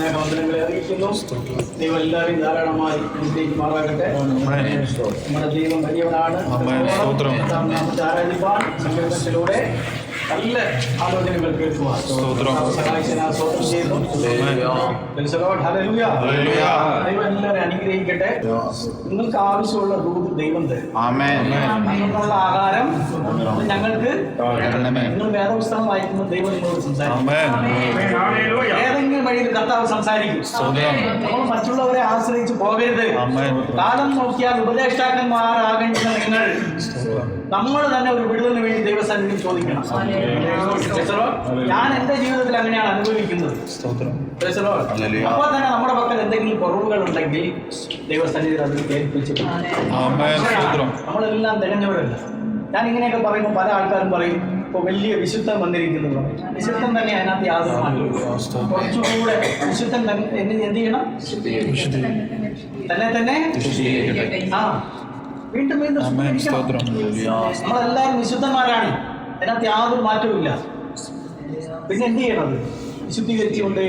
സ്നേഹവന്ദനങ്ങളെ അറിയിക്കുന്നു. ദൈവം എല്ലാവരും ധാരാളമായി അനുഗ്രഹിക്കുമാറാകട്ടെ. നമ്മുടെ ദൈവം വലിയവനാണ്. ആരാധിപ്പാൻ സങ്കീർത്തനത്തിലൂടെ നല്ല ആലോചനകൾ കേൾക്കുവാൻ സഹായിച്ചതിനാൽ സ്തോത്രം ചെയ്യുന്നു. ദൈവം എല്ലാവരും അനുഗ്രഹിക്കട്ടെ. നിങ്ങൾക്ക് ആവശ്യമുള്ള ദൂത് ദൈവം തരും. അങ്ങനെയുള്ള ആഹാരം ഞങ്ങൾക്ക് നിങ്ങൾ വേദപുസ്തകം വായിക്കുമ്പോൾ ദൈവം നിങ്ങളോട് സംസാരിക്കും. ഏതെങ്കിലും വഴിയിൽ കർത്താവ് സംസാരിക്കും. നമ്മൾ മറ്റുള്ളവരെ ആശ്രയിച്ച് പോകരുത്. കാലം നോക്കിയാൽ ഉപദേഷ്ടാക്കന്മാരാകേണ്ട നിങ്ങൾ നമ്മൾ തന്നെ ഒരു വിടുതലിന് വേണ്ടി ദൈവസന്നിധി ചോദിക്കണം. ഞാൻ എന്റെ ജീവിതത്തിൽ അങ്ങനെയാണ് അനുഭവിക്കുന്നത്. അപ്പോൾ തന്നെ നമ്മുടെ പക്കൽ എന്തെങ്കിലും കുറവുകൾ ഉണ്ടെങ്കിൽ ദൈവസന്നിധി അതിൽ കേൾപ്പിച്ചു. നമ്മളെല്ലാം തികഞ്ഞവരല്ല. ഞാൻ ഇങ്ങനെയൊക്കെ പറയുമ്പോൾ പല ആൾക്കാരും പറയും ഇപ്പൊ വലിയ വിശുദ്ധൻ വന്നിരിക്കുന്നത്. വിശുദ്ധൻ തന്നെ അതിനകത്ത് യാതൊരു കുറച്ചുകൂടെ വിശുദ്ധൻ എന്ത് ചെയ്യണം? തന്നെ വീണ്ടും വീണ്ടും നമ്മളെല്ലാവരും വിശുദ്ധന്മാരാണ്. അതിനകത്ത് യാതൊരു മാറ്റവും. പിന്നെ എന്ത് ചെയ്യണത്? വിശുദ്ധീകരിച്ചുകൊണ്ടേ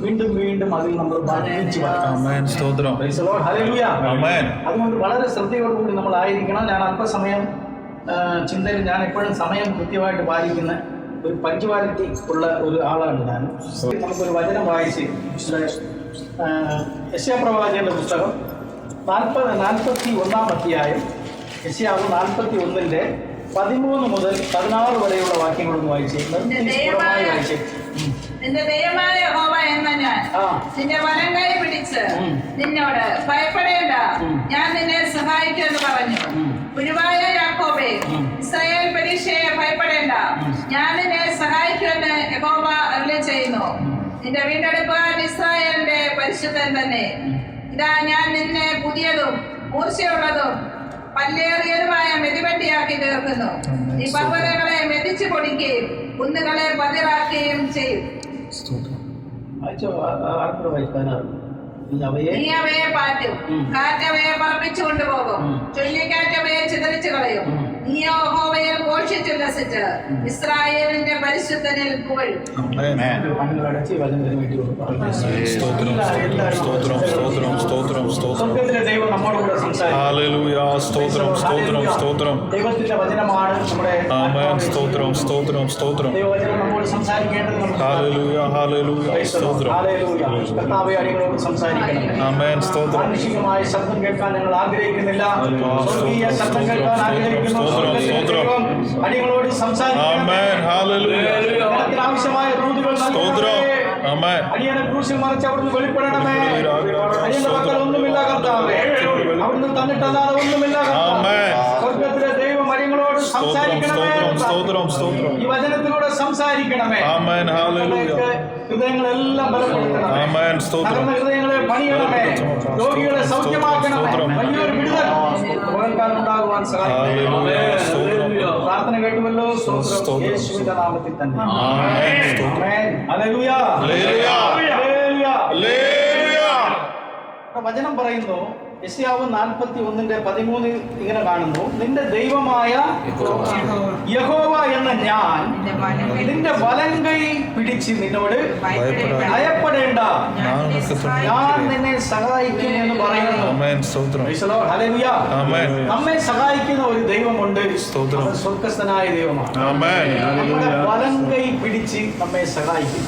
വീണ്ടും വീണ്ടും അതിൽ നമ്മൾ അതുകൊണ്ട് വളരെ ശ്രദ്ധയോടുകൂടി നമ്മൾ ആയിരിക്കണം. ഞാൻ അല്പസമയം ചിന്തയിൽ ഞാൻ എപ്പോഴും സമയം കൃത്യമായിട്ട് പാലിക്കുന്ന ഒരു പഞ്ച്വാലിറ്റി ഉള്ള ഒരു ആളാണ് ഞാൻ. നമുക്കൊരു വചനം വായിച്ച് യെശയ്യാപ്രവാചകന്റെ പുസ്തകം 41 അധ്യായം, യെശയ്യാവ് 41 13 മുതൽ 16 വരെയുള്ള വാക്യങ്ങളൊന്ന് വായിച്ചേ. നിന്റെ ദൈവമായ യഹോവ എന്ന ഞാൻ നിന്റെ വലം കൈ പിടിച്ച് നിന്നോട് ഭയപ്പെടേണ്ട, ഞാൻ നിന്നെ സഹായിക്കുമെന്ന് പറഞ്ഞു. ഗുരുവായ യാക്കോബേ, ഇസ്രായേൽ പരീക്ഷയെ ഭയപ്പെടേണ്ട, ഞാൻ നിന്നെ സഹായിക്കുമെന്ന് യഹോവ അരുളി ചെയ്യുന്നു. നിന്റെ വീണ്ടെടുപ്പാൻ ഇസ്രായേലിന്റെ പരിശുദ്ധൻ തന്നെ. ഇതാ ഞാൻ നിന്നെ പുതിയതും മൂർച്ചയുള്ളതും പല്ലേറിയതുമായ മെതിവണ്ടിയാക്കി തീർക്കുന്നു. ഈ പർവ്വതങ്ങളെ മെതിച്ചു പൊടിക്കുകയും കുന്നുകളെ പതിറാക്കുകയും ചെയ്യും. നീ അവയെ പാറ്റും, കാറ്റവയെ പറപ്പിച്ചു കൊണ്ടുപോകും, ചുഴലിക്കാറ്റവയെ ചിതറിച്ചു കളയും. നീ യഹോവയിൽ ഘോഷിച്ചുല്ലസിച്ച് ഇസ്രായേലിന്റെ പരിശുദ്ധനിൽ പുകഴും. ദൈവത്തിന്റെ വചനമാണ് മാനുഷികമായ ശബ്ദം കേൾക്കാൻ ഞങ്ങൾ ആഗ്രഹിക്കുന്നില്ല. സ്വർഗീയ ശബ്ദം കേൾക്കാൻ ആഗ്രഹിക്കുന്നു. അടികളോട് ആവശ്യമായ അടിയനെ ക്രൂശിൽ മറിച്ച് അവിടുന്ന് വെളിപ്പെടണമേ. അടിയന്റെ മക്കൾ ഒന്നുമില്ല കർത്താവേ, അവിടുന്ന് തന്നിട്ടല്ലാതെ ഒന്നുമില്ല കർത്താവേ. സ്വർഗത്തിലെ ദൈവം അടിയങ്ങളോട് സംസാരിക്കണമേ. ഈ വചനത്തിലൂടെ സംസാരിക്കണമേ. ഹൃദയങ്ങളെല്ലാം ബലപ്പെടുത്തണം. ഹൃദയങ്ങളെ പണിയണമേ. രോഗികളെ സൗഖ്യമാക്കണമേ. വലിയൊരു വിടുതൽ ഉണ്ടാകുവാൻ സഹായിക്കണമേ. പ്രാർത്ഥന കേട്ടുമല്ലോ. യേശുവിന്റെ നാമത്തിൽ തന്നെ. വചനം പറയുന്നു, യെശയ്യാവ് 41:13 ഇങ്ങനെ കാണുന്നു. നിന്റെ ദൈവമായ യഹോവ എന്ന ഞാൻ നിന്റെ വലം കൈ പിടിച്ച് നിന്നോട് ഭയപ്പെടേണ്ട, ഞാൻ നിന്നെ സഹായിക്കും എന്ന് പറയുന്നു. നമ്മെ സഹായിക്കുന്ന ഒരു ദൈവമുണ്ട്. സ്വർഗസ്ഥനായ ദൈവമാണ്. നമ്മുടെ വലം കൈ പിടിച്ച് നമ്മെ സഹായിക്കും.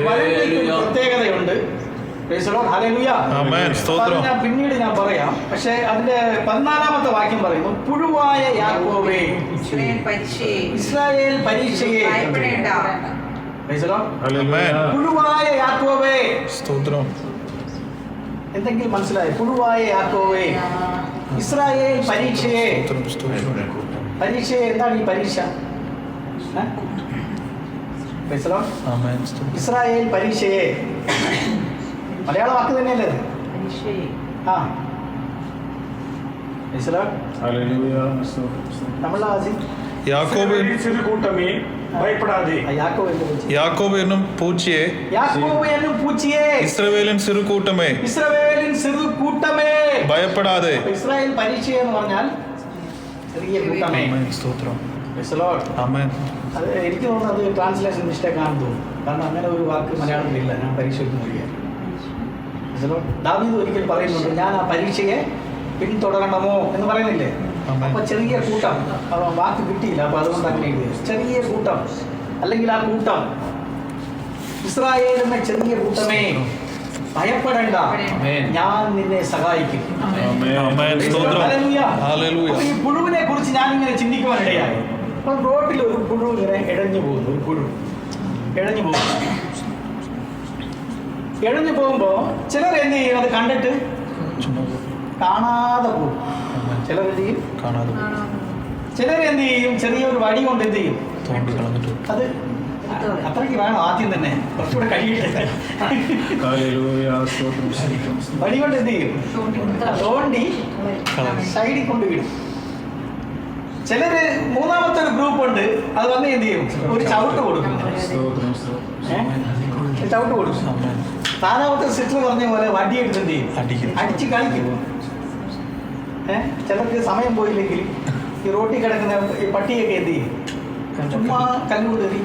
വലം കൈക്ക് പ്രത്യേകതയുണ്ട്. പിന്നീട് ഞാൻ പറയാം. പക്ഷെ അതിന്റെ 14-ാമത്തെ വാക്യം പറയുന്നു, പുഴുവായ യാക്കോബേ, ഇസ്രായേൽ പരീക്ഷയെ പുഴുവായ യാക്കോബേ. എന്തെങ്കിലും മനസ്സിലായി? പുഴുവായ യാക്കോബേ, ഇസ്രായേൽ പരീക്ഷയെ. പരീക്ഷയെ എന്താണ് ഈ പരീക്ഷ? ഇസ്രായേൽ പരീക്ഷയെ മലയാള വാക്ക് തന്നെയല്ലേ? யாக்கோபு என்னும் பூச்சியே, இஸ்ரவேலின் சிறு கூட்டமே, பயப்படாதே. ഇസ്രായേൽ പരീക്ഷ എന്ന് പറഞ്ഞാൽ ചെറിയ കൂട്ടമേ. സ്തോത്രം. ആമേൻ. അത് എനിക്ക് തോന്നുന്നത് അത് ട്രാൻസ്ലേഷൻ മിസ്റ്റേക്ക് ആണെന്ന് തോന്നുന്നു. കാരണം അങ്ങനെ ഒരു വാക്ക് മലയാളത്തിലില്ല. ഞാൻ പരീക്ഷയ്ക്ക് നോക്കിയാണ്. ദാവീദ് ഒരിക്കൽ പറയുന്നുണ്ട്, ഞാൻ ആ പരീക്ഷയെ പിന്തുടരണമോ എന്ന് പറയുന്നില്ലേ. അപ്പൊ ചെറിയ കൂട്ടം, വാക്ക് കിട്ടിയില്ല, അപ്പൊ അതുകൊണ്ട് അങ്ങനെ എഴുതി. ചെറിയ കൂട്ടം അല്ലെങ്കിൽ ആ കൂട്ടം, ഇസ്രായേലിന്റെ ചെറിയ കൂട്ടമേ ഭയപ്പെടേണ്ട, ഞാൻ നിന്നെ സഹായിക്കും. ഈ പുഴുവിനെ കുറിച്ച് ഞാൻ ഇങ്ങനെ ചിന്തിക്കുവാനിടയായി. അപ്പൊ റോട്ടിൽ ഒരു പുഴു ഇങ്ങനെ ഇഴഞ്ഞു പോകുന്നു. ഒരു പുഴു ഇഴഞ്ഞു പോകുമ്പോ ചിലർ എന്ത് ചെയ്യും, അത് കണ്ടിട്ട് കാണാതെ പോകും. ചിലർ എന്ത് ചെയ്യും, ചിലർ എന്ത് ചെയ്യും, ചെറിയൊരു വടി കൊണ്ട് എന്ത് ചെയ്യും, അത് അത്രയ്ക്ക് വേണം ആദ്യം തന്നെ, കുറച്ചുകൂടെ കഴിയട്ടെ. വടി കൊണ്ട് എന്ത് ചെയ്യും, തോണ്ടി സൈഡിൽ കൊണ്ട് വിടും. ചിലര് മൂന്നാമത്തെ ഒരു ഗ്രൂപ്പ് ഉണ്ട്, അത് വന്ന് എന്ത് ചെയ്യും, ഒരു ചവിട്ട് കൊടുക്കും. ചവിട്ട് കൊടുക്കും. നാലാമത്തെ സിസ്റ്റർ പറഞ്ഞ പോലെ വടി എടുത്ത് എന്ത് ചെയ്യും, അടിച്ച് കളിക്കും. ചിലർക്ക് സമയം പോയില്ലെങ്കിൽ ഈ റോട്ടിൽ കിടക്കുന്ന ഈ പട്ടിയൊക്കെ എന്ത് ചെയ്യും, ചുമ്മാ കല്ലുകൊണ്ട് എറി.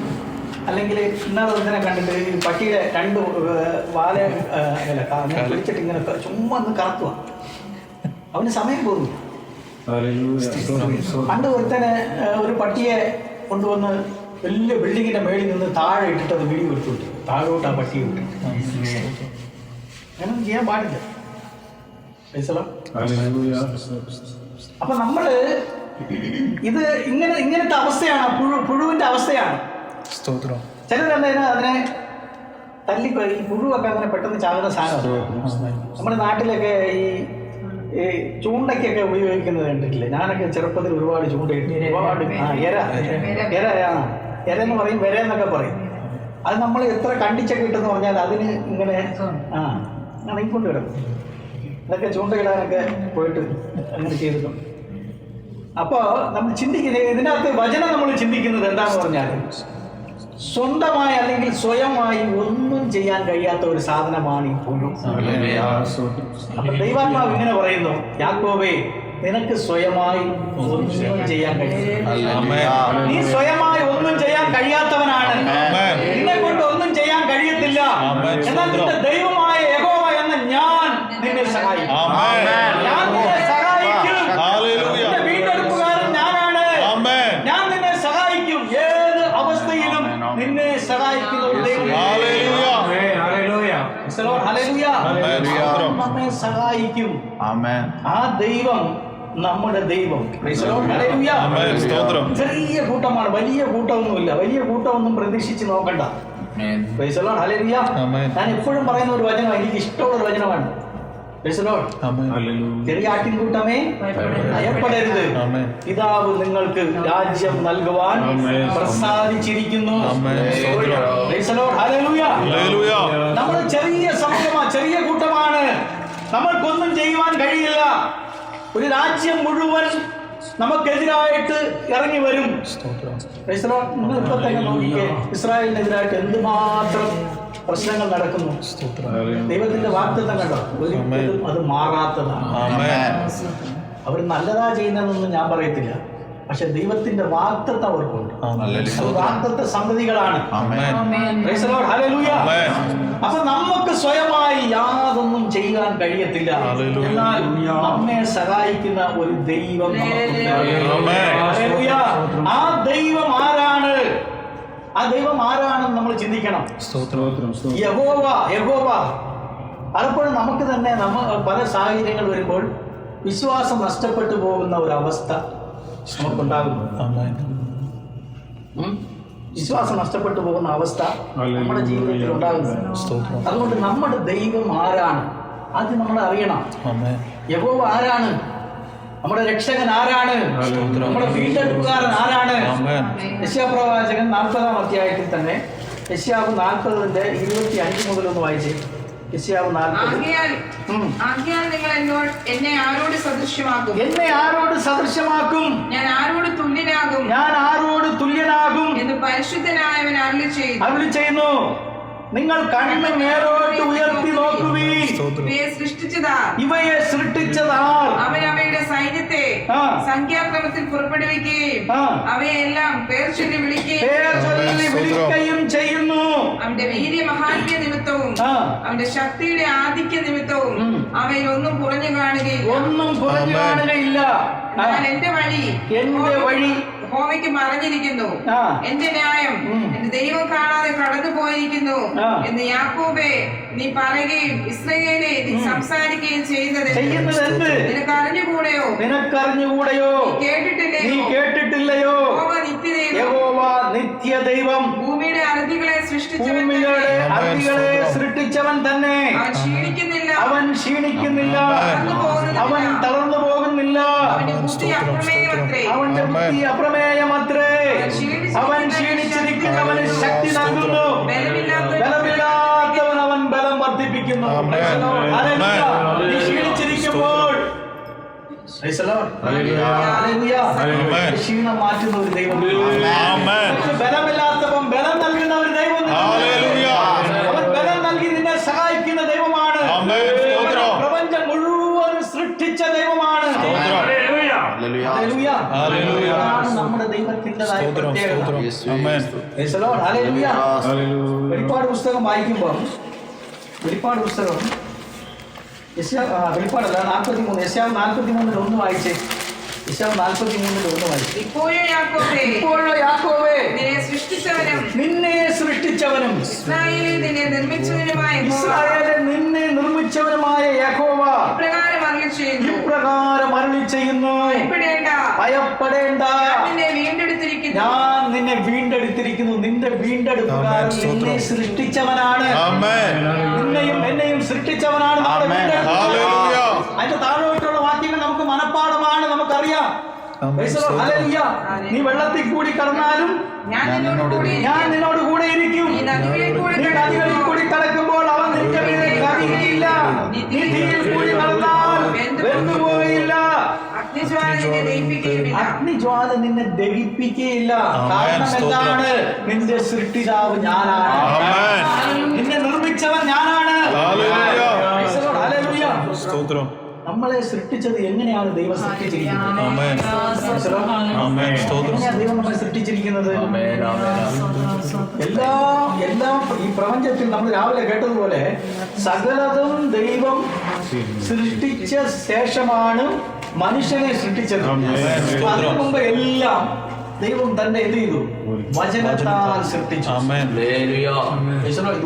അല്ലെങ്കിൽ ഇന്നാളെ തന്നെ കണ്ടിട്ട് ഈ പട്ടിയുടെ രണ്ട് വാല പിടിച്ചിട്ട് ഇങ്ങനെ ചുമ്മാ ഒന്ന് കറക്കുക. അവന് സമയം പോകുന്നു. പണ്ട് ഒരുത്തനെ ഒരു പട്ടിയെ കൊണ്ടുവന്ന് വലിയ ബിൽഡിങ്ങിന്റെ മേളിൽ നിന്ന് താഴെ ഇട്ടിട്ട് അത് വീഡിയോ എടുത്തുവിട്ടു. താഴോട്ട് ആ പട്ടിയെ വിട്ടു. അങ്ങനെ ചെയ്യാൻ പാടില്ല. അപ്പൊ നമ്മള് ഇത് ഇങ്ങനത്തെ അവസ്ഥയാണ്, പുഴുവിന്റെ അവസ്ഥയാണ്. ചിലരെന്താ അതിനെ തല്ലിക്കൊല്ലി, പുഴുവൊക്കെ അങ്ങനെ പെട്ടെന്ന് ചാകുന്ന സാധനമാണ്. നമ്മുടെ നാട്ടിലൊക്കെ ഈ ചൂണ്ടയ്ക്കൊക്കെ ഉപയോഗിക്കുന്നത് കണ്ടിട്ടില്ലേ? ഞാനൊക്കെ ചെറുപ്പത്തിൽ ഒരുപാട് ചൂണ്ടയിട്ട്, ഒരുപാട് എര എന്ന് പറയും, വര എന്നൊക്കെ പറയും. അത് നമ്മൾ എത്ര കണ്ടിച്ചൊക്കെ ഇട്ടെന്ന് പറഞ്ഞാൽ അതിന് ഇങ്ങനെ ഇറങ്ങിക്കൊണ്ട് കിടക്കും. അതൊക്കെ ചൂണ്ടയിടാനൊക്കെ പോയിട്ട് അങ്ങനെ ചെയ്തിട്ടുണ്ട്. അപ്പോൾ നമ്മൾ ചിന്തിക്കുന്നത്, ഇതിനകത്ത് വചനം നമ്മൾ ചിന്തിക്കുന്നത് എന്താണെന്ന് പറഞ്ഞാൽ, സ്വന്തമായി അല്ലെങ്കിൽ സ്വയമായി ഒന്നും ചെയ്യാൻ കഴിയാത്ത ഒരു സാധനമാണ് ഈ പുഴു. അപ്പൊ ദൈവാത്മാവ് ഇങ്ങനെ പറയുന്നു, യാക്കോബേ, നിനക്ക് സ്വയമായി ഒന്നും ചെയ്യാൻ കഴിയില്ല. നീ സ്വയമായി ഒന്നും ചെയ്യാൻ കഴിയാത്തവനാണ്. നിന്നെ കൊണ്ട് ഒന്നും ചെയ്യാൻ കഴിയത്തില്ല. എന്നാൽ നിന്റെ ദൈവമായ യഹോവ എന്ന ഞാൻ നിന്നെ സഹായിക്കും. ഞാൻ നിന്നെ സഹായിക്കും. നിന്റെ വീണ്ടെടുപ്പുകാരൻ ഞാനാണ്. ഞാൻ നിന്നെ സഹായിക്കും. ഏത് അവസ്ഥയിലും നിന്നെ സഹായിക്കുന്ന ഒരു ദൈവം നമ്മെ സഹായിക്കും. ആ ദൈവം നമ്മുടെ ദൈവം. ചെറിയ കൂട്ടമാണ്, വലിയ കൂട്ടമൊന്നുമില്ല. വലിയ കൂട്ടമൊന്നും പ്രതീക്ഷിച്ച് നോക്കണ്ട. ഞാൻ എപ്പോഴും പറയുന്ന ഒരു വചനമാണ്, എനിക്ക് ഇഷ്ടമുള്ള ഒരു വചനമാണ്. ചെറിയ ആട്ടിൻകൂട്ടമേ ഭയപ്പെടരുത്, പിതാവ് നിങ്ങൾക്ക് രാജ്യം നൽകുവാൻ പ്രസാദിച്ചിരിക്കുന്നു. നമ്മൾ ചെറിയ സമൂഹമാണ്, ചെറിയ കൂട്ടമാണ്. നമ്മൾക്കൊന്നും ചെയ്യുവാൻ കഴിയില്ല. ഒരു രാജ്യം മുഴുവൻ നമുക്കെതിരായിട്ട് ഇറങ്ങി വരും. നിങ്ങൾ ഇപ്പൊ തന്നെ നോക്കിക്കേ, ഇസ്രായേലിനെതിരായിട്ട് എന്തുമാത്രം പ്രശ്നങ്ങൾ നടക്കുന്നു. ദൈവത്തിന്റെ വാഗ്ദത്തം കണ്ടോ, ഒരിക്കലും അത് മാറാത്തതാണ്. അവർ നല്ലതാ ചെയ്യുന്നതെന്നൊന്നും ഞാൻ പറയത്തില്ല, പക്ഷെ ദൈവത്തിന്റെ വാഗ്ദത്തം അവർക്കുണ്ട്. വാഗ്ദത്ത സന്തതികളാണ്. അപ്പൊ നമുക്ക് സ്വയമായി യാതൊന്നും ചെയ്യാൻ കഴിയത്തില്ല. എന്നാൽ നമ്മെ സഹായിക്കുന്ന ഒരു ദൈവം നമുക്കുണ്ട്. ആ ദൈവം ആരാണ്? ആ ദൈവം ആരാണെന്ന് നമ്മൾ ചിന്തിക്കണം. യഹോവ. പലപ്പോഴും നമുക്ക് തന്നെ പല സാഹചര്യങ്ങൾ വരുമ്പോൾ വിശ്വാസം നഷ്ടപ്പെട്ടു പോകുന്ന ഒരവസ്ഥ നമുക്കുണ്ടാകുന്നു. വിശ്വാസം നഷ്ടപ്പെട്ടു പോകുന്ന അവസ്ഥ നമ്മുടെ ജീവിതത്തിൽ ഉണ്ടാകുന്നു. അതുകൊണ്ട് നമ്മുടെ ദൈവം ആരാണ് ആദ്യം നമ്മൾ അറിയണം. യഹോവ ആരാണ്? നമ്മുടെ രക്ഷകൻ ആരാണ്? നമ്മുടെ വീണ്ടെടുപ്പുകാരൻ ആരാണ്? യെശയ്യാപ്രവാചകൻ 40-ാം അധ്യായത്തിൽ തന്നെ യെശയ്യാവ് 40:25 മുതൽ ഒന്ന് വായിച്ചേ. യെശയ്യാവ് 40. നിങ്ങൾ എന്നെ ആരോട് സദൃശ്യമാക്കും? എന്നെ ആരോട് സദൃശ്യമാക്കും? ഞാൻ ആരോട് തുല്യനാകും എന്ന് പരിശുദ്ധനായവൻ അരുളി ചെയ്യുന്നു. നിങ്ങൾ കണ്ണ് മേലോട്ട് ഉയർത്തി നോക്കുവീൻ. ഇവയെ സൃഷ്ടിച്ചതാ. അവൻ അവയുടെ സൈന്യത്തെ സംഖ്യാക്രമത്തിൽ പുറപ്പെടുവിക്കും. കണ്ടുപിടിക്കുകയും ആ. അവയെല്ലാം പേർ ചൊല്ലി പേർ ചൊല്ലി വിളിക്കുകയും ചെയ്യുന്നു. അവന്റെ വീര്യമഹാത്മ്യ നിമിത്തവും ആ. അവന്റെ ശക്തിയുടെ ആധിക്യ നിമിത്തവും അവയിൽ ഒന്നും കുറഞ്ഞു കാണുകയില്ല. ഒന്നും കുറഞ്ഞു കാണുകയില്ല. എന്നാൽ എന്റെ വഴി യഹോവയ്ക്ക് മറഞ്ഞിരിക്കുന്നു. ആ. എന്റെ ന്യായം എന്റെ ദൈവം കാണാതെ കടന്നു പോയിരിക്കുന്നു എന്ന് യാക്കോബേ നീ പറയുകയും ഇസ്രായേലേ നീ സംസാരിക്കുകയും ചെയ്യുന്നത് നിനക്ക് അറിഞ്ഞുകൂടെയോ? നീ കേട്ടിട്ടില്ലയോ? യഹോവ നിത്യദൈവം, ഭൂമിയുടെ അറുതികളെ സൃഷ്ടിച്ചവൻ തന്നെ. അവൻ ക്ഷീണിക്കുന്നില്ല, അവൻ തളർന്നു പോകുന്നില്ല. അവന്റെ ബുദ്ധി അപ്രമേയമത്രേ. അവൻ ക്ഷീണിച്ചിരിക്കുന്നവന് ശക്തി നൽകുന്നു, ബലമില്ലാത്തവൻ അവൻ ബലം വർദ്ധിപ്പിക്കുന്നു. നീ ക്ഷീണിച്ചിരിക്കുമ്പോൾ ക്ഷീണം മാറ്റുന്ന ഒരു ദൈവം, ബലമില്ലാത്തവൻ ബലം നൽകുന്ന ഒരു ദൈവം, അവൻ ബലം നൽകി നിന്നെ സഹായിക്കുന്ന ദൈവമാണ്. പ്രപഞ്ചം മുഴുവൻ സൃഷ്ടിച്ച ദൈവമാണ്. നമ്മുടെ ദൈവത്തിൻ്റെതായ പ്രത്യേകത. വെളിപ്പാട് പുസ്തകം വായിക്കുമ്പോൾ വെളിപ്പാട് പുസ്തകം വെളിപ്പാടല്ല 43 യെശയ്യാവ് 43 ഒന്ന് വായിച്ചേ. യെശയ്യാവ് 43 ഒന്ന് വായിച്ചേ. ഇപ്പോഴോ യാക്കോബേ നിന്നെ സൃഷ്ടിച്ചവനും ഇസ്രായേലിൽ നിന്നെ നിർമ്മിച്ചവനുമായ യഹോവ ഇപ്രകാരം അരുളി ചെയ്യുന്നു, ഭയപ്പെടേണ്ട, ഞാൻ നിന്നെ വീണ്ടെടുത്തിരിക്കുന്നു. നിന്റെ വീണ്ടെടുപ്പുകാരൻ നിന്നെ സൃഷ്ടിച്ചവനാണ്. നിന്നെയും എന്നെയും സൃഷ്ടിച്ചവനാണ്. അതിന്റെ താഴോട്ടുള്ള വാക്യങ്ങൾ നമുക്ക് മനപ്പാടമാണ്, നമുക്കറിയാം. നീ വെള്ളത്തിൽ കൂടി കടന്നാലും ഞാൻ നിന്നോട് കൂടെ ഇരിക്കും. നീ നദികളിൽ കൂടി കടക്കുമ്പോൾ അവൻ നിന്റെ മീതെ കവിയുകയില്ല. നീ തീയിൽ കൂടി നടന്നാൽ വെന്തുപോയില്ല. അഗ്നിജ്വാല നിന്നെ ദഹിപ്പിക്കുകയില്ല. കാരണം എന്താണ്? നിന്റെ സൃഷ്ടിതാവ് ഞാനാണ്, നിന്നെ നിർമ്മിച്ചവൻ ഞാനാണ്. നമ്മളെ സൃഷ്ടിച്ചത് എങ്ങനെയാണ് ദൈവം സൃഷ്ടിച്ചിരിക്കുന്നത്? ദൈവം നമ്മളെ സൃഷ്ടിച്ചിരിക്കുന്നത് എല്ലാം ഈ പ്രപഞ്ചത്തിൽ നമ്മൾ രാവിലെ കേട്ടതുപോലെ സകലതും ദൈവം സൃഷ്ടിച്ച ശേഷമാണ് മനുഷ്യനെ സൃഷ്ടിച്ചത്. അതിനു മുമ്പ് എല്ലാം ദൈവം തന്നെ എന്ത് ചെയ്തു? വചനത്താൽ സൃഷ്ടിച്ചു.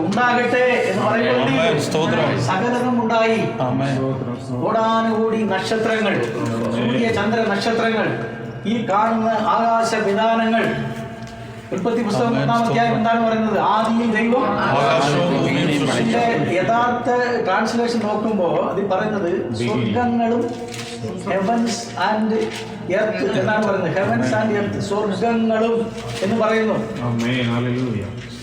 ഉണ്ടാകട്ടെ എന്ന് പറയുമ്പോൾ സകലതും ഉണ്ടായി. കോടാനുകൂടി നക്ഷത്രങ്ങൾ, സൂര്യ ചന്ദ്ര നക്ഷത്രങ്ങൾ, ഈ കാണുന്ന ആകാശ വിധാനങ്ങൾ. ഉൽപ്പത്തി പുസ്തകം 3-ാം അധ്യായം എന്താണ് പറയുന്നത്? ആദിയിൽ ദൈവം. യഥാർത്ഥ ട്രാൻസ്ലേഷൻ നോക്കുമ്പോൾ അത് പറയുന്നത് സ്വർഗങ്ങളും ഹെവൻസ് ആൻഡ് എർത്ത് എന്നാണ് പറയുന്നത്. ഹെവൻസ് ആൻഡ് എർത്ത്, സ്വർഗങ്ങളും എന്ന് പറയുന്നു.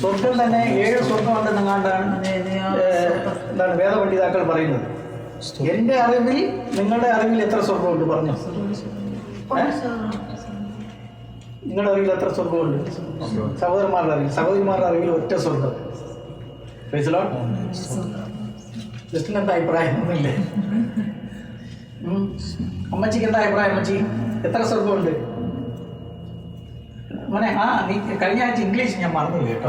സ്വർഗം തന്നെ 7 സ്വർഗം ഉണ്ടെന്നെങ്ങാണ്ടാണ് എന്താണ് വേദപണ്ഡിതാക്കൾ പറയുന്നത്. എന്റെ അറിവിൽ നിങ്ങളുടെ അറിവിൽ എത്ര സ്വർഗമുണ്ട് പറഞ്ഞു? നിങ്ങളുടെ അറിവിൽ എത്ര സ്വർഗമുണ്ട്? സഹോദരന്മാരുടെ അറിവിൽ, സഹോദരിമാരുടെ അറിവിൽ ഒറ്റ സ്വർഗം. ജസ്റ്റിനെന്താ അഭിപ്രായം? ഒന്നുമില്ലേ? അമ്മച്ചിക്ക് എന്താ അഭിപ്രായം? അമ്മച്ചി എത്ര സ്വർഗമുണ്ട് മോനെ? നീ കഴിഞ്ഞ ആഴ്ച ഇംഗ്ലീഷ് ഞാൻ മറന്നു കേട്ടോ.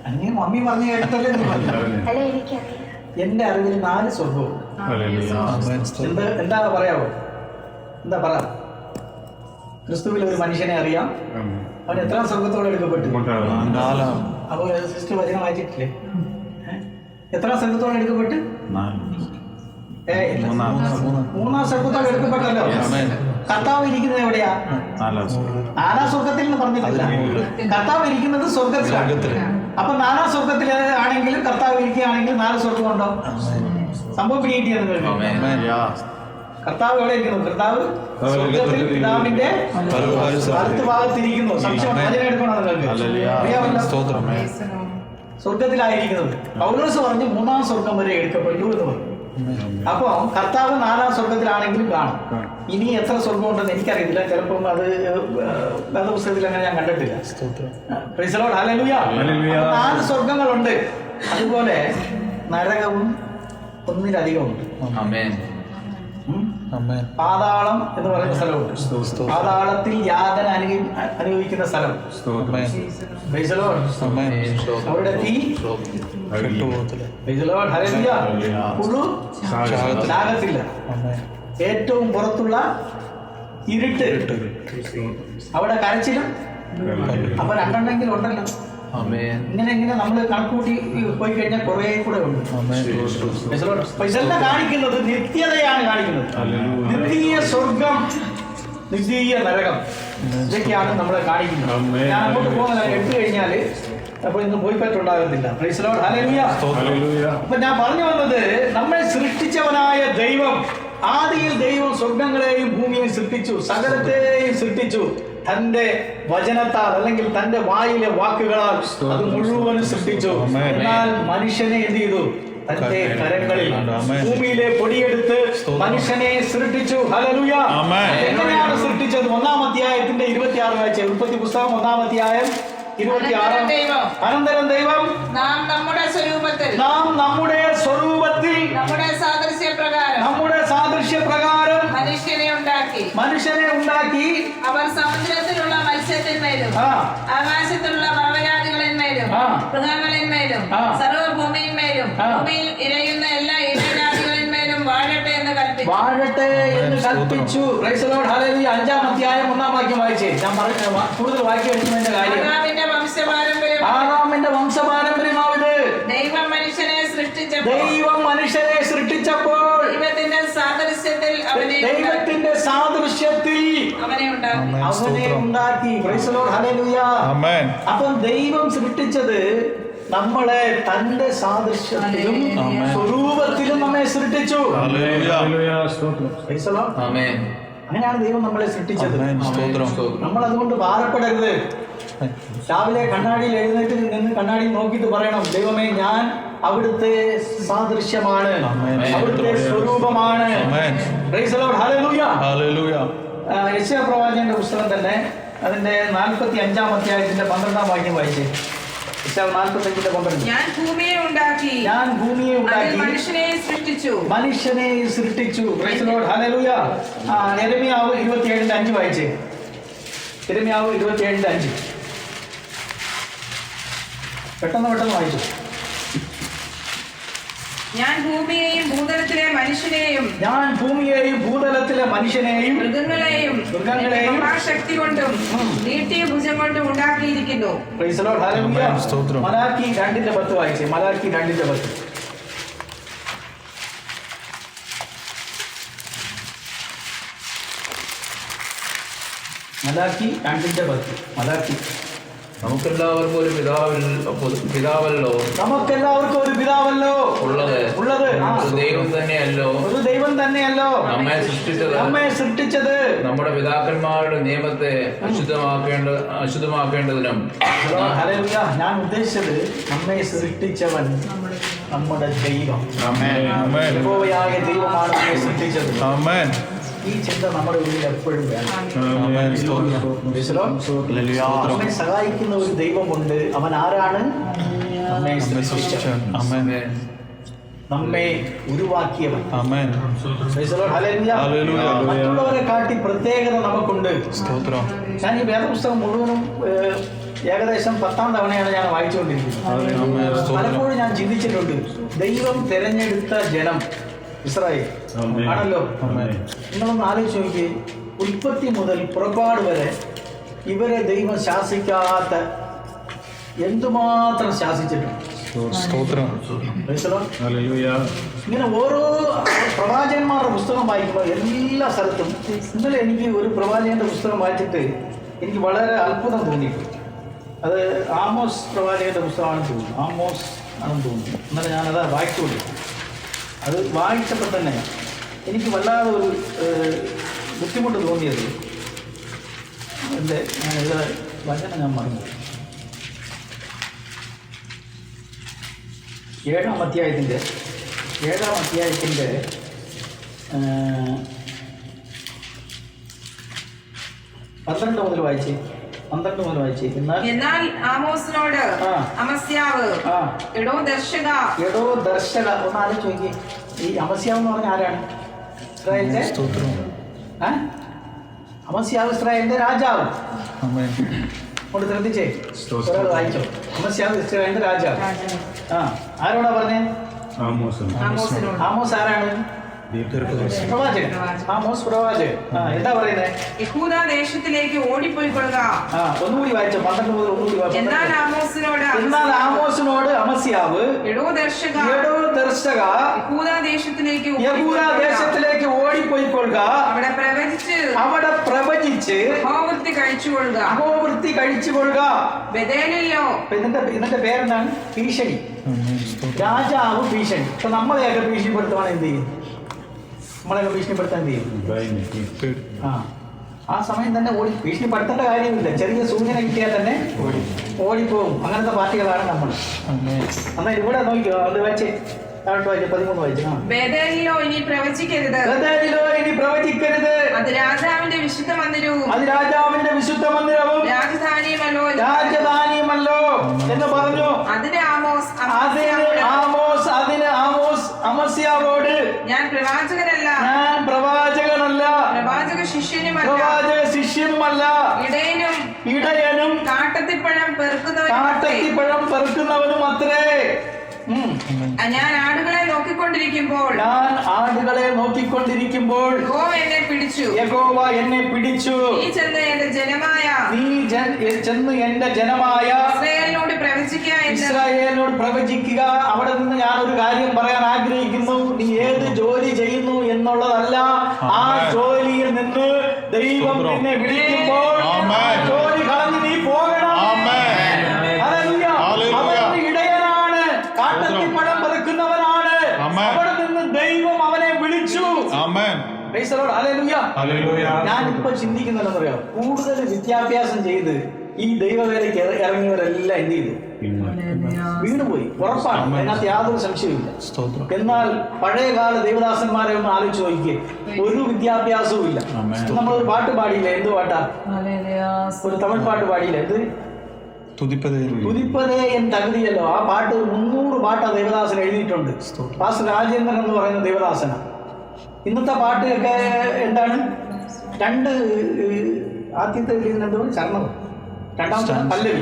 അങ്ങനെ മമ്മി പറഞ്ഞു കേട്ടല്ലേ? എന്റെ അറിവിൽ 4 സ്വർഗവും. എന്താ പറയാവോ? എന്താ പറ? ക്രിസ്തുവിൽ ഒരു മനുഷ്യനെ അറിയാം. അവൻ എത്ര സ്വർഗത്തോടെ എടുക്കപ്പെട്ടു? അപ്പൊ സിസ്റ്റർ വചനം വായിച്ചിട്ടില്ലേ? എത്ര സ്വർഗത്തോടെ എടുക്കപ്പെട്ട്? 3-ാം സ്വർഗത്തോടെ എടുക്കപ്പെട്ടല്ലോ. കർത്താവ് ഇരിക്കുന്നത് എവിടെയാ? 4-ാം സ്വർഗത്തിൽ എന്ന് പറഞ്ഞിട്ടില്ല. കർത്താവ് ഇരിക്കുന്നത് സ്വർഗത്തിലാണ്. അപ്പൊ 4-ാം സ്വർഗത്തിൽ ആണെങ്കിലും കർത്താവ് ഇരിക്കുകയാണെങ്കിൽ 4 സ്വർഗമുണ്ടോ? സംഭവം പിടികിട്ടിയെന്ന് കഴിഞ്ഞു. കർത്താവ് എവിടെ ഇരിക്കുന്നു? കർത്താവ് സ്വർഗത്തിൽ പിതാവിന്റെ വലത്ത് ഭാഗത്തിരിക്കുന്നു. സംശയം എടുക്കണം. സ്വർഗത്തിലായിരിക്കുന്നത്. പൗലോസ് പറഞ്ഞു 3-ാം സ്വർഗം വരെ എടുക്കപ്പെട്ടു എന്ന് പറഞ്ഞു. അപ്പൊ കർത്താവ് 4-ാം സ്വർഗത്തിലാണെങ്കിലും കാണും. ഇനി എത്ര സ്വർഗം ഉണ്ടെന്ന് എനിക്കറിയത്തില്ല. ചിലപ്പം അത് വേദപുസ്തകത്തിൽ അങ്ങനെ ഞാൻ കണ്ടിട്ടില്ല. 4 സ്വർഗങ്ങളുണ്ട്. അതുപോലെ നരകവും ഒന്നിലധികമുണ്ട്. ഉം? ആമേൻ. പാതാളം എന്ന് പറയുന്ന സ്ഥലമുണ്ട്. പാതാളത്തിൽ യാതന അനുഭവിക്കുന്ന സ്ഥലം. Praise the Lord. ആമേൻ. അവിടെ തീ കെട്ടുപോകത്തില്ല. Praise the Lord. Hallelujah. പുഴു ചാകത്തില്ല. ആമേൻ. ഏറ്റവും പുറത്തുള്ള ഇരുട്ട്. അവിടെ കരച്ചിലും. അപ്പൊ രണ്ടെണ്ണെങ്കിലും ഉണ്ടല്ലോ. ഇങ്ങനെ നമ്മൾ കണക്കൂട്ടി പോയി കഴിഞ്ഞാൽ കുറെ കൂടെ ഉണ്ട്. അപ്പൊ ഇതെല്ലാം കാണിക്കുന്നത് നിത്യതയാണ് കാണിക്കുന്നത്. നിത്യ സ്വർഗം, നിത്യ നരകം, ഇതൊക്കെയാണ് നമ്മളെ കാണിക്കുന്നത്. ഞാൻ അങ്ങോട്ട് പോകുന്നില്ല. എടുത്തു കഴിഞ്ഞാല് അപ്പൊ ഇന്ന് പോയി പറ്റുണ്ടാകത്തില്ല. Praise Lord. ഹല്ലേലൂയ. അപ്പൊ ഞാൻ പറഞ്ഞു വന്നത്, നമ്മെ സൃഷ്ടിച്ചവനായ ദൈവം, ആദിയിൽ ദൈവം സ്വർഗങ്ങളെയും ഭൂമിയെയും സൃഷ്ടിച്ചു, സകലത്തെയും സൃഷ്ടിച്ചു. തന്റെ വചനത്താൽ അല്ലെങ്കിൽ തന്റെ വായിലെ വാക്കുകളാൽ അത് മുഴുവനും സൃഷ്ടിച്ചു. എന്നാൽ മനുഷ്യനെ എന്ത് ചെയ്തു? തന്റെ കരങ്ങളിൽ ഭൂമിയിലെ പൊടിയെടുത്ത് മനുഷ്യനെ സൃഷ്ടിച്ചു. ഹല്ലേലൂയ. എങ്ങനെയാണ് സൃഷ്ടിച്ചത്? 1-ാം അധ്യായത്തിന്റെ 26 വായിച്ച ഉൽപ്പത്തി പുസ്തകം 1-ാം അധ്യായം 26. അനന്തരം ദൈവം നാം നമ്മുടെ സ്വരൂപത്തിൽ നമ്മുടെ സാദൃശ്യപ്രകാരം മനുഷ്യനെ ഉണ്ടാക്കി അവർ സമുദ്രത്തിലുള്ള മത്സ്യത്തിന്മേലും ആകാശത്തിലുള്ള പറവജാതികളിന്മേലും മൃഗങ്ങളിന്മേലും സർവ്വഭൂമിയിന്മേലും ഭൂമിയിൽ ഇരയുന്ന എല്ലാ ഇഴജാതികളിന്മേലും വാഴട്ടെ എന്ന് കൽപ്പിച്ചു. Price the lord. ഹല്ലേലൂയ. 5-ാം അധ്യായം 1-ാം വാക്യം വായിച്ചേ. ഞാൻ കൂടുതൽ വാക്യം എടുക്കുന്നതിന്റെ കാര്യം ആദാമിന്റെ വംശപാരമ്പര്യമാവിത്. ദൈവം മനുഷ്യനെ സൃഷ്ടിച്ചപ്പോൾ ദൈവത്തിന്റെ സാദൃശ്യത്തിൽ അവനെ ഉണ്ടാക്കി. Price the lord. ഹല്ലേലൂയ. അപ്പം ദൈവം സൃഷ്ടിച്ചത് നമ്മളെ തന്റെ സാദൃശ്യത്തിലും സ്വരൂപത്തിലും നമ്മെ സൃഷ്ടിച്ചു. അങ്ങനെയാണ് ദൈവം നമ്മളെ സൃഷ്ടിച്ചത്. നമ്മൾ അതുകൊണ്ട് ഭാരപ്പെടരുത്. രാവിലെ കണ്ണാടിയിൽ എഴുന്നേറ്റ് നിന്ന് കണ്ണാടി നോക്കിയിട്ട് പറയണം, ദൈവമേ, ഞാൻ അവിടുത്തെ സാദൃശ്യമാണ്, അവിടുത്തെ സ്വരൂപമാണ്. Price the lord. ഹല്ലേലൂയ. യെശയ്യാ പ്രവാചകന്റെ പുസ്തകം തന്നെ അതിന്റെ 45-ാം അധ്യായത്തിന്റെ 12-ാം വാക്യം വായിച്ചേ. യെശയ്യാ 45:12. ഞാൻ ഭൂമിയെ ഉണ്ടാക്കി മനുഷ്യനെ സൃഷ്ടിച്ചു. Price the lord. ഹല്ലേലൂയ. യെരമ്യാവ് 27:5 വായിച്ചേ. യെരമ്യാവ് 27:5. പെട്ടെന്ന് വായിച്ചു. ഞാൻ ഭൂമിയെയും ഭൂതലത്തിലെ മനുഷ്യനെയും മൃഗങ്ങളെയും ശക്തി കൊണ്ടും നീട്ടിയ ഭുജം കൊണ്ടും ഉണ്ടാക്കിയിരിക്കുന്നു. Praise the lord. Hallelujah. Malachi 2:10 വായിച്ചേ. മലാക്കി 2:10. മലാക്കി 2:10. മലാക്കി. നമുക്കെല്ലാവർക്കും ഒരു പിതാവല്ലോ ഉള്ളത്. ഒരു ദൈവം തന്നെയല്ലോ നമ്മെ സൃഷ്ടിച്ചത് നമ്മുടെ പിതാക്കന്മാരുടെ നിയമത്തെ അശുദ്ധമാക്കേണ്ടതിനും. ഞാൻ ഉദ്ദേശിച്ചത്, നമ്മെ സൃഷ്ടിച്ചവൻ നമ്മുടെ ദൈവം, യഹോവയായ ദൈവമാണ് നമ്മെ സൃഷ്ടിച്ചത്. ഈ ചിന്ത നമ്മുടെ ഉള്ളിൽ എപ്പോഴും വേണം. നമ്മെ സഹായിക്കുന്ന ഒരു ദൈവമുണ്ട്. അവൻ ആരാണ്? നമ്മെ സൃഷ്ടിച്ചവൻ, നമ്മെ ഉരുവാക്കിയവൻ. മറ്റുള്ളവരെ കാട്ടി പ്രത്യേകത നമുക്കുണ്ട്. ഞാൻ ഈ വേദപുസ്തകം മുഴുവനും ഏകദേശം 10-ാം തവണയാണ് ഞാൻ വായിച്ചുകൊണ്ടിരിക്കുന്നത്. പലപ്പോഴും ഞാൻ ചിന്തിച്ചിട്ടുണ്ട്, ദൈവം തിരഞ്ഞെടുത്ത ജനം ഇസ്രായേൽ ആണല്ലോ. നിങ്ങളൊന്ന് ആലോചിച്ച് നോക്കി, ഉൽപ്പത്തി മുതൽ പുറപ്പാട് വരെ ഇവരെ ദൈവം ശാസിക്കാത്ത എന്തുമാത്രം ശാസിച്ചിട്ടുണ്ട്. ഇങ്ങനെ ഓരോ പ്രവാചകന്മാരുടെ പുസ്തകം വായിക്കുമ്പോൾ എല്ലാ സ്ഥലത്തും, ഇന്നലെ എനിക്ക് ഒരു പ്രവാചകന്റെ പുസ്തകം വായിച്ചിട്ട് എനിക്ക് വളരെ അത്ഭുതം തോന്നിയിട്ടുണ്ട്. അത് ആമോസ് പ്രവാചകന്റെ പുസ്തകമാണെന്ന് തോന്നുന്നു. ആമോസ് ആണെന്ന് തോന്നുന്നു. ഇന്നലെ ഞാനത് വായിച്ചുകൊണ്ടിരുന്നു. അത് വായിച്ചപ്പോൾ തന്നെ എനിക്ക് വല്ലാതെ ഒരു ബുദ്ധിമുട്ട് തോന്നിയത്, ഞാനിത് വചനം ഞാൻ മറന്നു. 7-ാം അധ്യായത്തിൻ്റെ 12 മുതൽ വായിച്ചേ. എന്നാൽ ആമോസിനോട് അമസ്യാവ്, എടോ ദർശക, ഒന്ന് ആലോചിച്ച് നോക്കി, ഈ അമസ്യാവ് എന്ന് പറഞ്ഞ ആരാണ്? ഇസ്രായേലിന്റെ അമസ്യാവ് ഇസ്രായേലിന്റെ രാജാവ്. കൊണ്ട് ശ്രദ്ധിച്ചേ, ഒരാൾ വായിച്ചോ. അമസ്യാവ് ഇസ്രായേലിന്റെ രാജാവ്. ആരോടാ പറഞ്ഞേ? ആമോസ് ആരാണ്? പ്രവാചകൻ. ആമോസ് പ്രവാചകൻ. എന്താ പറയുന്നത്? യഹൂദ ദേശത്തിലേക്ക് ഓടിപ്പോയിക്കൊള്ളുക. ഒന്നുകൂടി വായിച്ചോ, 12 മുതൽ ഒന്നുകൂടി വായിച്ചോ. എന്നാൽ ആമോസിനോട് അമസ്യാവ്, എടോ ദർശക, യഹൂദ ദേശത്തിലേക്ക് ഓടിപ്പോയിക്കൊള്ളുക, അവിടെ പ്രവചിച്ച് അഹോവൃത്തി കഴിച്ചുകൊള്ളുക. ബേഥേലിലോ, ഇതിന്റെ പേരെന്താണ്? ഭീഷണി. രാജാവ് ഭീഷണി. ഇപ്പൊ നമ്മളെയൊക്കെ ഭീഷണിപ്പെടുത്തുവാണ് എന്ത് ചെയ്യും? നമ്മളെയൊക്കെ ഭീഷണിപ്പെടുത്താൻ എന്ത് ചെയ്യും? ആ സമയം തന്നെ ഭീഷണിപ്പെടുത്തേണ്ട കാര്യമില്ല. ചെറിയ സൂചന കിട്ടിയാൽ തന്നെ ഓടിപ്പോകും. അങ്ങനത്തെ പാർട്ടികളാണ് നമ്മൾ. എന്നാൽ ഇവിടെ നോക്കിയോ, അത് വെച്ച് 13 വായിച്ചു. ബേഥേലിലോ ഇനി പ്രവചിക്കരുത്, അത് രാജാവിന്റെ വിശുദ്ധ മന്ദിരവും രാജധാനിയുമല്ലോ എന്ന് പറഞ്ഞു. അതിന് അമസ്യാവോട്, ഞാൻ പ്രവാചകനല്ല, പ്രവാചക ശിഷ്യനുമല്ല, ഇടയനും കാട്ടത്തിപ്പഴം പെറുക്കുന്നവനും അത്രേ. ഞാൻ ആടുകളെ നോക്കിക്കൊണ്ടിരിക്കുമ്പോൾ യഹോവ എന്നെ പിടിച്ചു. നീ ചെന്ന് എന്റെ ജനമായ ഇസ്രായേലിനോട് പ്രവചിക്കുക. അവിടെ നിന്ന് ഞാൻ ഒരു കാര്യം പറയാൻ ആഗ്രഹിക്കുന്നു. നീ ഏത് ജോലി ചെയ്യുന്നു എന്നുള്ളതല്ല, ആ ജോലിയിൽ നിന്ന് ദൈവം നിന്നെ വിളിക്കുമ്പോൾ ജോലി കളഞ്ഞ് നീ പോകണം. കാട്ടത്തിപ്പഴം പെറുക്കുന്നവനാണ്. അവിടെ നിന്ന് ദൈവം അവനെ വിളിച്ചു. ഞാനിപ്പോ ചിന്തിക്കുന്നതെന്ന് പറയാം, കൂടുതൽ വിദ്യാഭ്യാസം ചെയ്ത് ഈ ദൈവവേലയ്ക്ക് ഇറങ്ങിയവരെല്ലാം എന്ത് ചെയ്തു? വീണുപോയി. ഉറപ്പാണ്, അതിനകത്ത് യാതൊരു സംശയമില്ല. എന്നാൽ പഴയകാല ദൈവദാസന്മാരെ ഒന്ന് ആലോചിച്ച് നോക്കിയേ, ഒരു വിദ്യാഭ്യാസവും ഇല്ല. നമ്മളൊരു പാട്ട് പാടിയില്ല. എന്ത് പാട്ടാ? ഒരു തമിഴ് പാട്ട് പാടിയില്ല. എന്ത്? തുതിപ്പതേ എൻ തകതിയല്ലോ. ആ പാട്ട് 300 പാട്ട് ദേവദാസൻ എഴുതിയിട്ടുണ്ട്. പാസ്റ്റർ രാജേന്ദ്രൻ എന്ന് പറയുന്ന ദേവദാസന. ഇന്നത്തെ പാട്ടൊക്കെ എന്താണ്? ആദ്യത്തെ എന്തോ ചരണം, രണ്ടാമത്തെ പല്ലവി.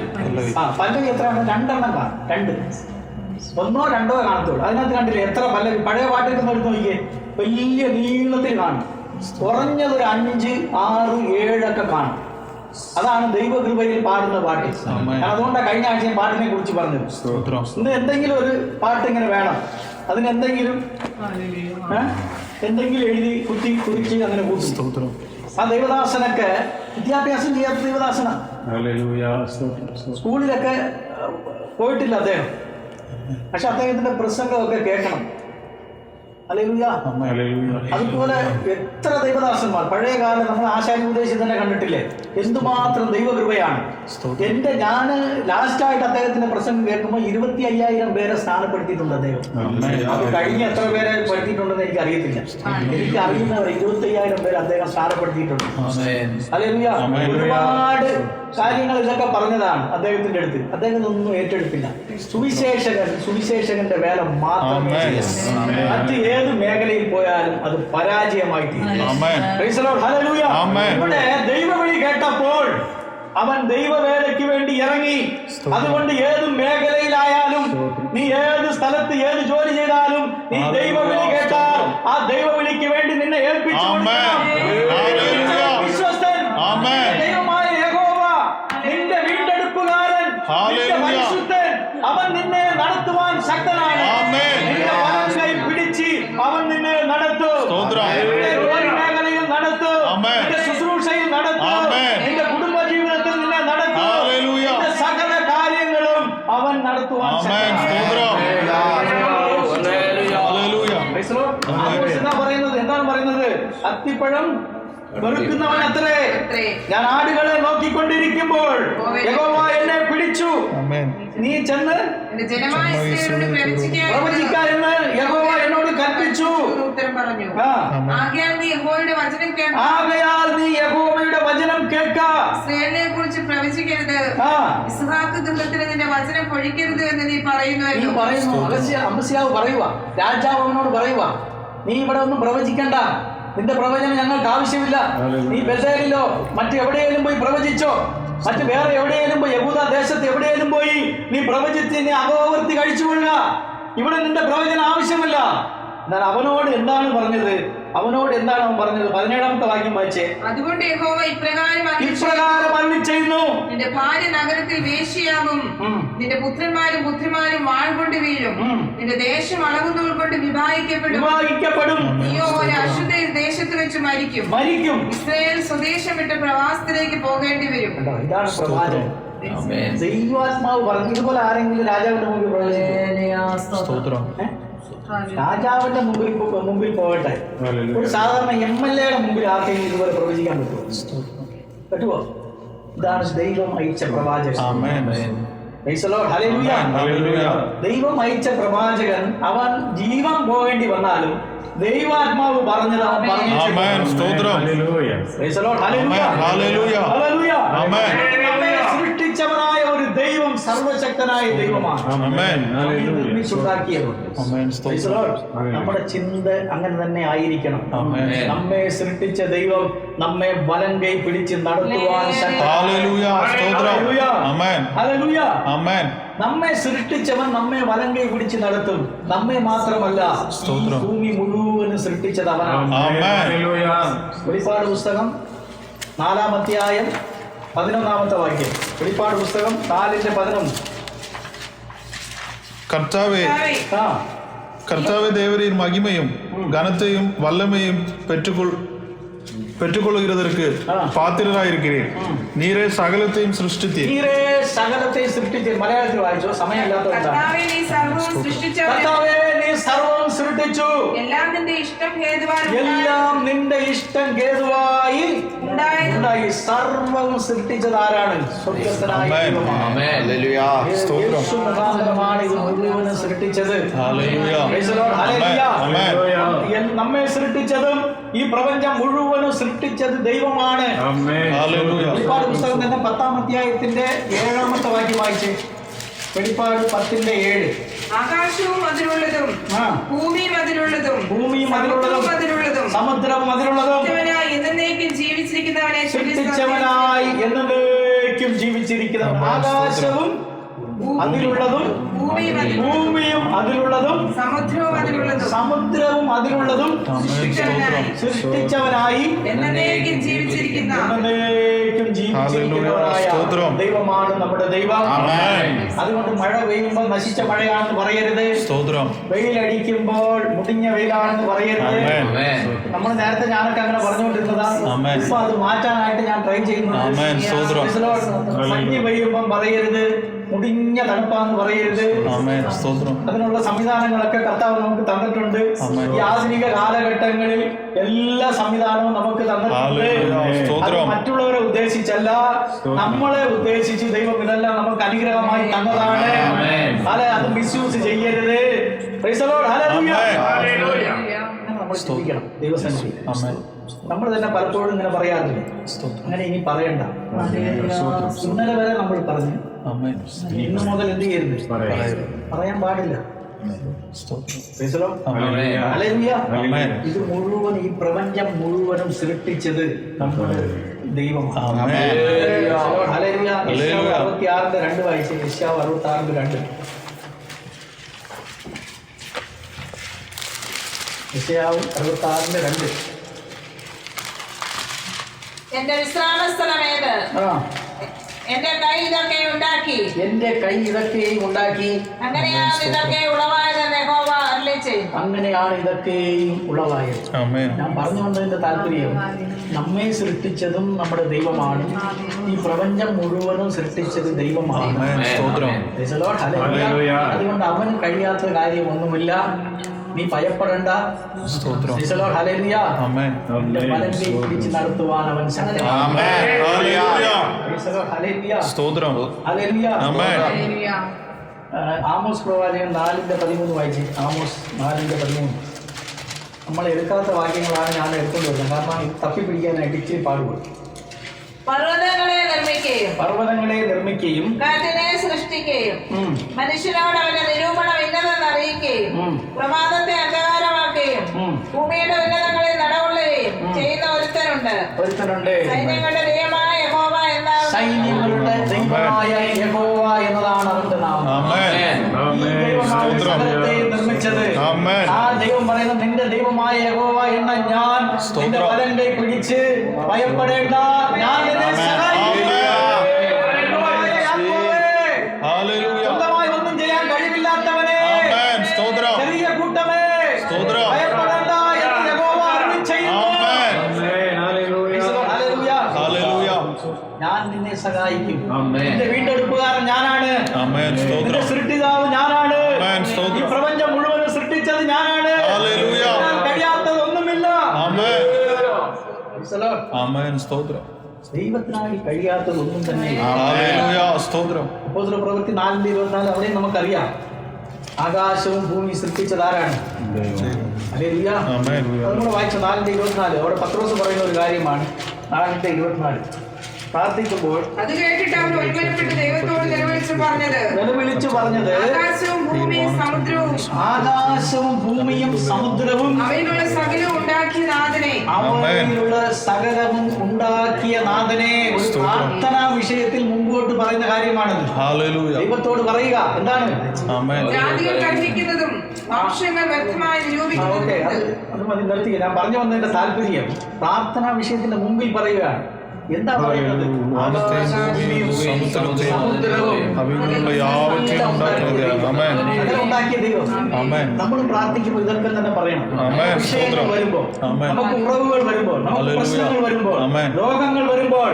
പല്ലവി എത്രയാണ്? 2 എണ്ണം കാണും. 2, 1 or 2 കാണത്തുള്ളൂ. അതിനകത്ത് കണ്ടില്ലേ എത്ര പല്ലവി? പഴയ പാട്ടൊക്കെ എടുത്ത് നോക്കിയേ, വലിയ നീളത്തിൽ കാണും. കുറഞ്ഞത് ഒരു 5, 6, 7 ഒക്കെ കാണും. അതാണ് ദൈവകൃപയിൽ പാടുന്ന പാട്ട്. അതുകൊണ്ടാണ് കഴിഞ്ഞ ആഴ്ചയും പാട്ടിനെ കുറിച്ച് പറഞ്ഞത്. ഇന്ന് എന്തെങ്കിലും ഒരു പാട്ട് ഇങ്ങനെ വേണം, അതിനെന്തെങ്കിലും എഴുതി കുറിച്ച് അങ്ങനെ കൂട്ടും. ആ ദൈവദാസനൊക്കെ വിദ്യാഭ്യാസം ചെയ്യാത്ത ദൈവദാസനാണ്. സ്കൂളിലൊക്കെ പോയിട്ടില്ല അദ്ദേഹം, പക്ഷെ അദ്ദേഹത്തിന്റെ പ്രസംഗമൊക്കെ കേൾക്കണം. അതുപോലെ എത്ര ദൈവദാസന്മാർ പഴയ കാലം നമ്മൾ ആശാനുപദേശം തന്നെ കണ്ടിട്ടില്ലേ? എന്തുമാത്രം ദൈവകൃപയാണ്. ഞാൻ ലാസ്റ്റായിട്ട് അദ്ദേഹത്തിന്റെ പ്രസംഗം കേൾക്കുമ്പോൾ 25,000 പേരെ സ്ഥാനപ്പെടുത്തിയിട്ടുണ്ട് അദ്ദേഹം. അത് കഴിഞ്ഞ് എത്ര പേരെ പെടുത്തിയിട്ടുണ്ടെന്ന് എനിക്ക് അറിയത്തില്ല. എനിക്ക് അറിയുന്നവർ 25,000 പേര് അദ്ദേഹം സ്ഥാനപ്പെടുത്തിയിട്ടുണ്ട്. ഹല്ലേലൂയ. ഒരുപാട് കാര്യങ്ങൾ ഇതൊക്കെ പറഞ്ഞതാണ് അദ്ദേഹത്തിന്റെ അടുത്ത്. അദ്ദേഹം ഒന്നും ഏറ്റെടുത്തില്ല. സുവിശേഷകന്റെ വേല മാത്രമേ. മറ്റ് ഏത് മേഖലയിൽ പോയാലും അത് പരാജയമായി തീരും. ഇവിടെ ദൈവവിളി കേട്ടപ്പോൾ അവൻ ദൈവവേലയ്ക്ക് വേണ്ടി ഇറങ്ങി. അതുകൊണ്ട് ഏത് മേഖലയിലായാലും, നീ ഏത് സ്ഥലത്ത് ഏത് ജോലി ചെയ്താലും, നീ ദൈവവിളി കേട്ടാൽ ആ ദൈവവിളിക്ക് വേണ്ടി നിന്നെ ഏൽപ്പിച്ചു വിശ്വസ്തൻ ദൈവമായ യഹോവ, നിന്റെ വീണ്ടെടുപ്പുകാരൻ, പരിശുദ്ധൻ, അവൻ നിന്നെ നടത്തുവാൻ ശക്തനാണ്. നിന്റെ വലം കൈ പിടിച്ച് അവൻ നിന്നെ നടത്തും. നിന്റെ ജോലി മേഖലയിൽ നടത്തും, നിന്റെ ശുശ്രൂഷയിൽ നടത്തും, നിന്റെ കുടുംബ ജീവിതത്തിൽ നിന്നെ നടത്തും. നിന്റെ സകല കാര്യങ്ങളും അവൻ നടത്തുവാൻ എന്താണ് പറയുന്നത്? അത്തിപ്പഴം വെറുക്കുന്നവൻ അത്രേ. ഞാൻ ആടുകളെ നോക്കിക്കൊണ്ടിരിക്കുമ്പോൾ യഹോവ എന്നെ പിടിച്ചു. നീ ചെന്ന് പ്രവചിക്ക എന്ന് യഹോവ എന്നോട് കൽപ്പിച്ചു. ആകയാൽ നീ യഹോവയുടെ വചനം കേൾക്ക. ഇസ്രായേലിനെ കുറിച്ച് പ്രവചിക്കരുത്, ആ ഇസ്ഹാക്ക് ഗൃഹത്തിന് നിന്റെ വചനം പൊഴിക്കരുത് എന്ന് നീ നീ പറയുന്നുവല്ലോ. പറയുന്നു, അമസ്യാവ് പറയുക, രാജാവ് അവനോട് പറയുക, നീ ഇവിടെ ഒന്നും പ്രവചിക്കണ്ട, നിന്റെ പ്രവചനം ഞങ്ങൾക്ക് ആവശ്യമില്ല. നീ ബെഥേലിലോ മറ്റെവിടെയെങ്കിലും പോയി പ്രവചിച്ചോ, മറ്റ് വേറെ എവിടെയെങ്കിലും പോയി, യഹൂദ ദേശത്ത് എവിടെയെങ്കിലും പോയി നീ പ്രവചിച്ച് നീ അകോവർത്തി കഴിച്ചുകൊള്ളുക. ഇവിടെ നിന്റെ പ്രവചനം ആവശ്യമില്ല. എന്നാൽ അവനോട് എന്താണ് പറഞ്ഞത്? അവനോട് എന്താണ് അവൻ പറഞ്ഞത്? 17-ാമത്തെ വാക്യം വായിച്ചേ. അതുകൊണ്ട് യഹോവ ഇപ്രകാരം ചെയ്യുന്നു, നിന്റെ ഭാര്യ നഗരത്തിൽ വേശ്യയാകും, നിന്റെ പുത്രന്മാരും പുത്രിമാരും വാൾ കൊണ്ട് വീഴും, നിന്റെ ദേശം അളവുനൂൽ കൊണ്ട് വിഭാഗിക്കപ്പെടും. നീയോ ഒരു അശുദ്ധ ദേശത്ത് വെച്ച് മരിക്കും. ഇസ്രായേൽ സ്വദേശം വിട്ട് പ്രവാസത്തിലേക്ക് പോകേണ്ടി വരും. ഇതാണ് പ്രവാചകൻ. ദൈവാത്മാവ് പറഞ്ഞു. ഇതുപോലെ ആരെങ്കിലും രാജാവിന്റെ മുമ്പിൽ പ്രവചിക്കും? രാജാവിന്റെ മുമ്പിൽ പോകട്ടെ. ഒരു സാധാരണ MLA-യുടെ മുമ്പിൽ ആർക്കെങ്കിലും ഇതുപോലെ പ്രവചിക്കാൻ പറ്റുമോ? ഇതാണ് ദൈവം അയച്ച പ്രവാചകൻ. ദൈവം അയച്ച പ്രവാചകൻ അവൻ ജീവൻ പോകേണ്ടി വന്നാലും ദൈവാത്മാവ് പറഞ്ഞത് അവൻ പറഞ്ഞു. സൃഷ്ടിച്ചവനായ ഒരു ദൈവം സർവശക്തനായ ദൈവമാണ്. നമ്മുടെ ചിന്ത അങ്ങനെ തന്നെ ആയിരിക്കണം. നമ്മെ സൃഷ്ടിച്ച ദൈവം നമ്മെ വലം കൈ പിടിച്ച് നടത്തുവാൻ നമ്മെ സൃഷ്ടിച്ചവൻ നമ്മെ വലം കൈ പിടിച്ച് നടത്തും. നമ്മെ മാത്രമല്ല, ഭൂമി മുഴുവനും സൃഷ്ടിച്ചത് അവനാണ്. വെളിപ്പാട് പുസ്തകം 4-ാം അധ്യായം 11-ാമത്തെ വാക്യം. വെളിപ്പാട് പുസ്തകം 4:11. കർത്താവേ ദേവരീർ മഹിമയും கனத்தையும் வல்லமையும் பெற்றுக்கொள்கிறதற்கு பாத்திரராயிருக்கிறேன். நீரே சகலத்தையும் சிருஷ்டித்தீர். മലയാളത്തിൽ വായിച്ചോ, സമയമില്ലാത്തതുകൊണ്ടാണ്. കർത്താവേ നീ സർവ്വവും സൃഷ്ടിച്ചു, എല്ലാം നിന്റെ ഇഷ്ടം ഹേതുവായി ഉണ്ടായി. സർവ്വം സൃഷ്ടിച്ചത് ആരാണ്? സ്വർഗ്ഗസ്ഥനായ ദൈവമാണ്. ഇത് മുഴുവനും സൃഷ്ടിച്ചത്. നമ്മെ സൃഷ്ടിച്ചതും ഈ പ്രപഞ്ചം മുഴുവനും സൃഷ്ടിച്ചത് ദൈവമാണ്. വെളിപ്പാട് പുസ്തകം തന്നെ 10-ാം അധ്യായത്തിന്റെ 7-ാമത്തെ വാക്യം വായിച്ച്. വെളിപ്പാട് 10:7. ആകാശവും അതിലുള്ളതും ഭൂമിയും അതിലുള്ളതും സമുദ്രവും അതിലുള്ളതും എന്നേക്കും ജീവിച്ചിരിക്കുന്നവനെ സൃഷ്ടിച്ചവനായി എന്നേക്കും ജീവിച്ചിരിക്കുന്നവൻ. ആകാശവും അതിലുള്ളതും ഭൂമിയും അതിലുള്ളതും സമുദ്രവും അതിലുള്ളതും സൃഷ്ടിച്ചവനായി എന്നേക്കും ജീവിച്ചിരിക്കുന്നവനായ ദൈവമാണ് നമ്മുടെ ദൈവം. അതുകൊണ്ട് മഴ പെയ്യുമ്പോൾ നശിച്ച മഴയാണെന്ന് പറയരുത്. വെയിലടിക്കുമ്പോൾ മുടിഞ്ഞ വെയിലാണെന്ന് പറയരുത്. നമ്മൾ നേരത്തെ ഞാനൊക്കെ അങ്ങനെ പറഞ്ഞുകൊണ്ടിരുന്നതാണ്. ഇപ്പൊ അത് മാറ്റാനായിട്ട് ഞാൻ ട്രൈ ചെയ്യുന്നുണ്ട്. മഞ്ഞ് പെയ്യുമ്പം പറയരുത് മുടിഞ്ഞ തണുപ്പാന്ന് പറയരുത്. അതിനുള്ള സംവിധാനങ്ങളൊക്കെ കർത്താവ് നമുക്ക് തന്നിട്ടുണ്ട്. ഈ ആധുനിക കാലഘട്ടങ്ങളിൽ എല്ലാ സംവിധാനവും നമുക്ക് തന്നിട്ടുണ്ട്. മറ്റുള്ളവരെ ഉദ്ദേശിച്ചല്ല, നമ്മളെ ഉദ്ദേശിച്ച് ദൈവം ഇതെല്ലാം നമുക്ക് അനുഗ്രഹമായി തന്നതാണ്. അത് മിസ്യൂസ് ചെയ്യരുത്. നമ്മൾ ചിന്തിക്കണം ദൈവസന്നിധി. നമ്മൾ തന്നെ പലപ്പോഴും ഇങ്ങനെ പറയാറില്ലേ, അങ്ങനെ ഇനി പറയണ്ട. ഇന്നലെ വരെ നമ്മൾ പറഞ്ഞു, ഇന്ന് മുതൽ എന്ത് ചെയ്യരുത്, പറയാൻ പാടില്ല. ഇത് മുഴുവൻ, ഈ പ്രപഞ്ചം മുഴുവനും സൃഷ്ടിച്ചത് നമ്മുടെ ദൈവമാണ്. 66:2 വായിച്ചു. 66:2. യെശയ്യാവ് 66:2. എന്റെ വിശ്രാമസ്ഥലമേത്? എന്റെ കൈ ഇതൊക്കെ ഉണ്ടാക്കി അങ്ങനെയാണ് ഇതൊക്കെ ഉളവായതെന്ന് യഹോവ അരുളിച്ചെയ്യുന്നു. അങ്ങനെയാണ് ഇതൊക്കെയും ഉളവായത്. ഞാൻ പറഞ്ഞു വന്നതിന്റെ താല്പര്യം, നമ്മെ സൃഷ്ടിച്ചതും നമ്മുടെ ദൈവമാണ്. ഈ പ്രപഞ്ചം മുഴുവനും സൃഷ്ടിച്ചത് ദൈവമാണ്. അതുകൊണ്ട് അവന് കഴിയാത്ത കാര്യമൊന്നുമില്ല. നീ ഭയപ്പെടേണ്ട. പിടിച്ച് നടത്തുവാൻ അവൻ ആമോസ് പ്രവാചകൻ 4:13 വായിച്ച്. ആമോസ് 4:13. നമ്മൾ എടുക്കാത്ത വാക്യങ്ങളാണ് ഞാൻ എടുത്തുകൊണ്ട് വരുന്നത്. കാരണം തപ്പിപ്പിടിക്കാനായിട്ട് ഇച്ചിരി പാടുപെടും. പർവ്വതങ്ങളെ നിർമ്മിക്കുകയും കാറ്റിനെ സൃഷ്ടിക്കുകയും മനുഷ്യനോട് അവന്റെ നിരൂപണം ഇന്നതെന്ന് അറിയിക്കുകയും പ്രഭാതത്തെ അന്ധകാരമാക്കുകയും ഭൂമിയുടെ ഉന്നതങ്ങളിൽ നടകൊള്ളുകയും ചെയ്യുന്ന ഒരുത്തനുണ്ട്. സൈന്യങ്ങളുടെ ദൈവമായ യഹോവ എന്നതാണ് അവന്റെ നാമം. നിർമ്മിച്ചത് ആ ദൈവം പറയുന്നത്, നിന്റെ ദൈവമായ യഹോവ എന്ന ഞാൻ നിന്റെ വലം കൈ പിടിച്ച് ഭയപ്പെടേണ്ട, ഞാൻ നിന്നെ സഹായിക്കും. സ്വന്തമായി ഒന്നും ചെയ്യാൻ കഴിവില്ലാത്തവനെ, ചെറിയ കൂട്ടമേ, ഭയപ്പെടേണ്ട എന്ന് യഹോവ അരുളി ചെയ്യുന്നു. ഞാൻ നിന്നെ സഹായിക്കും. നിന്റെ വീണ്ടെടുപ്പുകാരൻ ഞാനാണ്. നിന്റെ സൃഷ്ടിതാവ് ഞാനാണ്. ഈ പ്രപഞ്ചം മുഴുവനും സൃഷ്ടിച്ചത് ഞാനാണ്. കഴിയാത്തതൊന്നുമില്ല. ദൈവത്തിനായി കഴിയാത്തതൊന്നും തന്നെ. പ്രവൃത്തി 4:24 അവിടെ നമുക്കറിയാം, ആകാശവും ഭൂമി സൃഷ്ടിച്ചതാരാണ്? നമ്മൾ വായിച്ച 4:24 അവിടെ പത്രോസ് പറയുന്ന ഒരു കാര്യമാണ്. 4:24 പ്രാർത്ഥിക്കുമ്പോൾ അത് കേട്ടിട്ട് അവൻ ഒരുമനപ്പെട്ട് ദൈവത്തോട് നിലവിളിച്ചു പറഞ്ഞത്, ആകാശവും ഭൂമിയും സമുദ്രവും അവയിലുള്ള സകലവും ഉണ്ടാക്കിയ നാഥനെ. പ്രാർത്ഥനാ വിഷയത്തിൽ മുമ്പോട്ട് പറയുന്ന കാര്യമാണത്. ദൈവത്തോട് പറയുക എന്താണ്? അത് മതി, നിർത്തിക്കുക. ഞാൻ പറഞ്ഞു വന്നതിന്റെ താല്പര്യം പ്രാർത്ഥനാ വിഷയത്തിന്റെ മുമ്പിൽ പറയുകയാണ്. എന്താ പറയുന്നത്? ഉണ്ടാക്കിയ ദൈവം. നമ്മൾ പ്രാർത്ഥിക്കുമ്പോൾ ഇതൊക്കെ തന്നെ പറയണം. വിഷയങ്ങൾ വരുമ്പോൾ, നമുക്ക് ഉറവുകൾ വരുമ്പോൾ, നമുക്ക് പ്രശ്നങ്ങൾ വരുമ്പോൾ, രോഗങ്ങൾ വരുമ്പോൾ,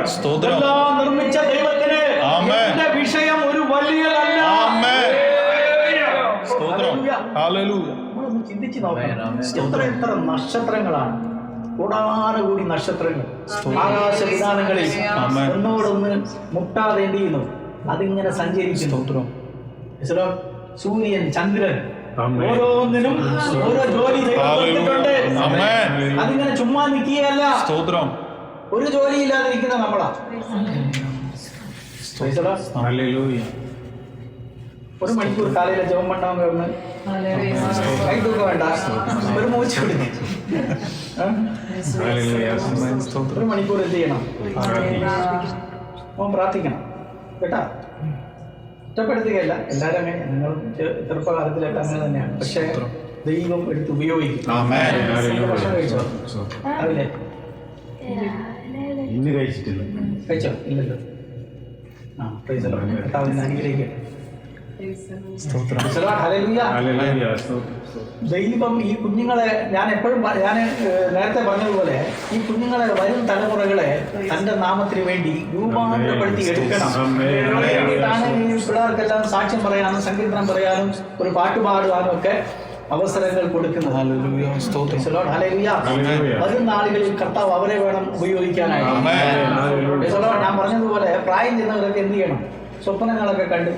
എല്ലാം നിർമ്മിച്ച ദൈവത്തിന് എന്റെ വിഷയം ഒരു വലിയതല്ല. നമ്മളൊന്ന് ചിന്തിച്ചു നോക്കണം. എത്ര നക്ഷത്രങ്ങളാണ്, കൂടാനുകൂടി നക്ഷത്രങ്ങൾ ആകാശ വിധാനങ്ങളിൽ ഒന്നോടൊന്ന് മുട്ടാതെ എന്ത് ചെയ്യുന്നു? അതിങ്ങനെ സഞ്ചരിക്കുന്നു. സൂര്യൻ, ചന്ദ്രൻ, ഓരോന്നിനും ഓരോ ജോലി ചെയ്തിട്ടുണ്ട്. അതിങ്ങനെ ചുമ്മാ നിൽക്കുകയല്ല. ഒരു ജോലിയില്ലാതിരിക്കുന്ന നമ്മളാ. ഒരു മണിക്കൂർ കാലയിലെ ജപം പണ്ടാൻ കിടന്ന് കൈതൂക്ക വേണ്ട, ഒരു മൂച്ച് പിടിച്ച് ഒരു മണിക്കൂർ എന്ത് ചെയ്യണം? പ്രാർത്ഥിക്കണം കേട്ടാ. ഇഷ്ടപ്പെടുത്തുകയല്ല, എല്ലാവരും അങ്ങനെ. നിങ്ങൾ ചെറുപ്പകാലത്തിലൊക്കെ അങ്ങനെ തന്നെയാണ്. പക്ഷെ ദൈവം എടുത്ത് ഉപയോഗിക്കും. ഭക്ഷണം കഴിച്ചോ? അതില്ലേ കഴിച്ചോ? ഇല്ലല്ലോ. അനുഗ്രഹിക്കട്ടെ. ദൈവം ഈ കുഞ്ഞുങ്ങളെ, ഞാൻ എപ്പോഴും നേരത്തെ പറഞ്ഞതുപോലെ, ഈ കുഞ്ഞുങ്ങളെ, വരും തലമുറകളെ തന്റെ നാമത്തിന് വേണ്ടി രൂപാന്തരപ്പെടുത്തി എടുക്കണം. ഈ പിള്ളേർക്കെല്ലാം സാക്ഷ്യം പറയാനും സങ്കീർത്തനം പറയാനും ഒരു പാട്ട് പാടുവാനും ഒക്കെ അവസരങ്ങൾ കൊടുക്കുന്നത്. വരും നാളുകളിൽ കർത്താവ് അവരെ വേണം ഉപയോഗിക്കാനായി. ഞാൻ പറഞ്ഞതുപോലെ പ്രായം ചെന്നവരൊക്കെ എന്ത് ചെയ്യണം? സ്വപ്നങ്ങളൊക്കെ കണ്ട്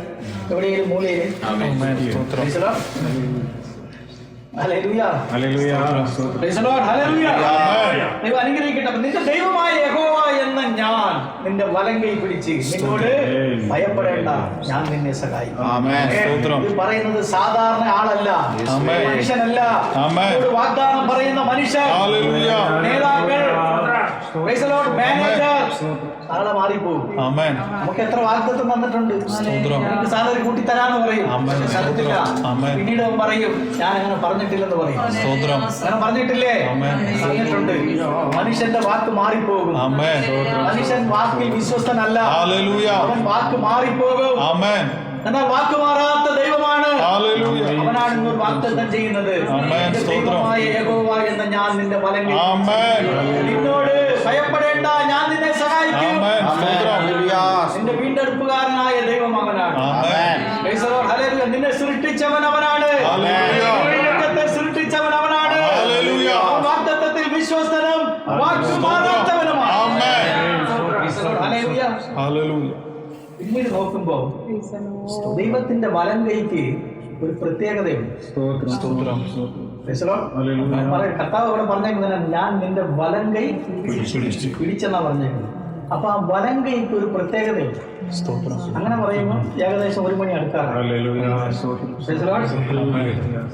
എവിടെയെങ്കിലും മൂലയിൽ അനുഗ്രഹിക്കട്ടെ. നിന്റെ ദൈവമായ യഹോവ എന്ന ഞാൻ നിന്റെ വലം കൈ പിടിച്ച് നിന്നോട് ഭയപ്പെടേണ്ട, ഞാൻ നിന്നെ സഹായിക്കും. ഇത് പറയുന്നത് സാധാരണ ആളല്ല, മനുഷ്യനല്ല. വാഗ്ദാനം പറയുന്ന മനുഷ്യൻ, നേതാക്കൾ, നാളെ മാറിപ്പോകും. നമുക്ക് എത്ര വാഗ്ദത്തം തന്നിട്ടുണ്ട്. എനിക്ക് സാലറി കൂട്ടി തരാന്ന് പറയും, സ്ഥലത്തില്ല. പിന്നീട് അവൻ പറയും, ഞാൻ അങ്ങനെ പറഞ്ഞിട്ടില്ലെന്ന് പറയും. അങ്ങനെ പറഞ്ഞിട്ടില്ലേ? പറഞ്ഞിട്ടുണ്ട്. മനുഷ്യന്റെ വാക്ക് മാറിപ്പോകും. മനുഷ്യൻ വാക്കിൽ വിശ്വസ്തനല്ല, അവൻ വാക്ക് മാറിപ്പോകും. എന്നാൽ വാക്ക് മാറാത്ത ദൈവമാണ്. അവനാണ് ഇന്നൊരു വാഗ്ദത്തം ചെയ്യുന്നത്. ദൈവമായ യഹോവ എന്ന ഞാൻ നിന്റെ വലം കൈ നിന്നോട് ഭയപ്പെടേണ്ട, ഞാൻ നിന്നെ സഹായിക്കും. നിന്റെ വീണ്ടെടുപ്പുകാരനായ ദൈവം അവനാണ്. നിന്നെ സൃഷ്ടിച്ചവൻ അവനാണ്. സൃഷ്ടിച്ചവൻ അവനാണ്. വാഗ്ദത്തത്തിൽ വിശ്വസ്തനും വാക്ക് മാറാത്തവനുമാണ്. പിന്നീട് നോക്കുമ്പോ ദൈവത്തിന്റെ വലം കൈക്ക് ഒരു പ്രത്യേകതയുണ്ട്. കർത്താവ് അവിടെ പറഞ്ഞേക്കുന്നത്, ഞാൻ നിന്റെ വലം കൈ പിടിച്ചെന്നാ പറഞ്ഞേക്കുന്നത്. അപ്പൊ ആ വലം കൈക്ക് ഒരു പ്രത്യേകതയുണ്ട്. അങ്ങനെ പറയുമ്പോൾ ഏകദേശം 1 മണി അടുക്കാറാണ്.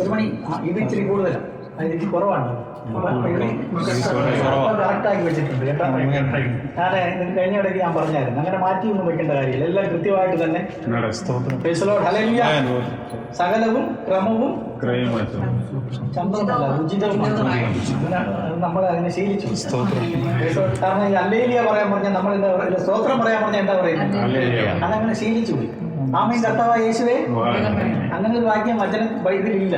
1 മണി ഇത് ഇച്ചിരി കൂടുതലാണ്, അതിന് കുറവാണ്. കറക്റ്റാക്കി വെച്ചിട്ടുണ്ട് കേട്ടോ. ഞാൻ കഴിഞ്ഞ ഇടയ്ക്ക് ഞാൻ പറഞ്ഞായിരുന്നു, അങ്ങനെ മാറ്റിയൊന്നും വെക്കേണ്ട കാര്യമില്ല, എല്ലാം കൃത്യമായിട്ട് തന്നെ. സകലവും ക്രമവും ചന്ദ്രമല്ല ഉചിതവും നമ്മൾ അതിനെ ശീലിച്ചു. കാരണം ഈ അല്ലേലിയ പറയാൻ പറഞ്ഞാൽ നമ്മൾ എന്താ പറയുക, സ്തോത്രം പറയാൻ പറഞ്ഞാൽ എന്താ പറയുന്നത്, അതങ്ങനെ ശീലിച്ചു പോയി. ആമേൻ കർത്താവായ യേശുവേ, അങ്ങനെ ഒരു വാക്യം വചനം ഇതിലില്ല.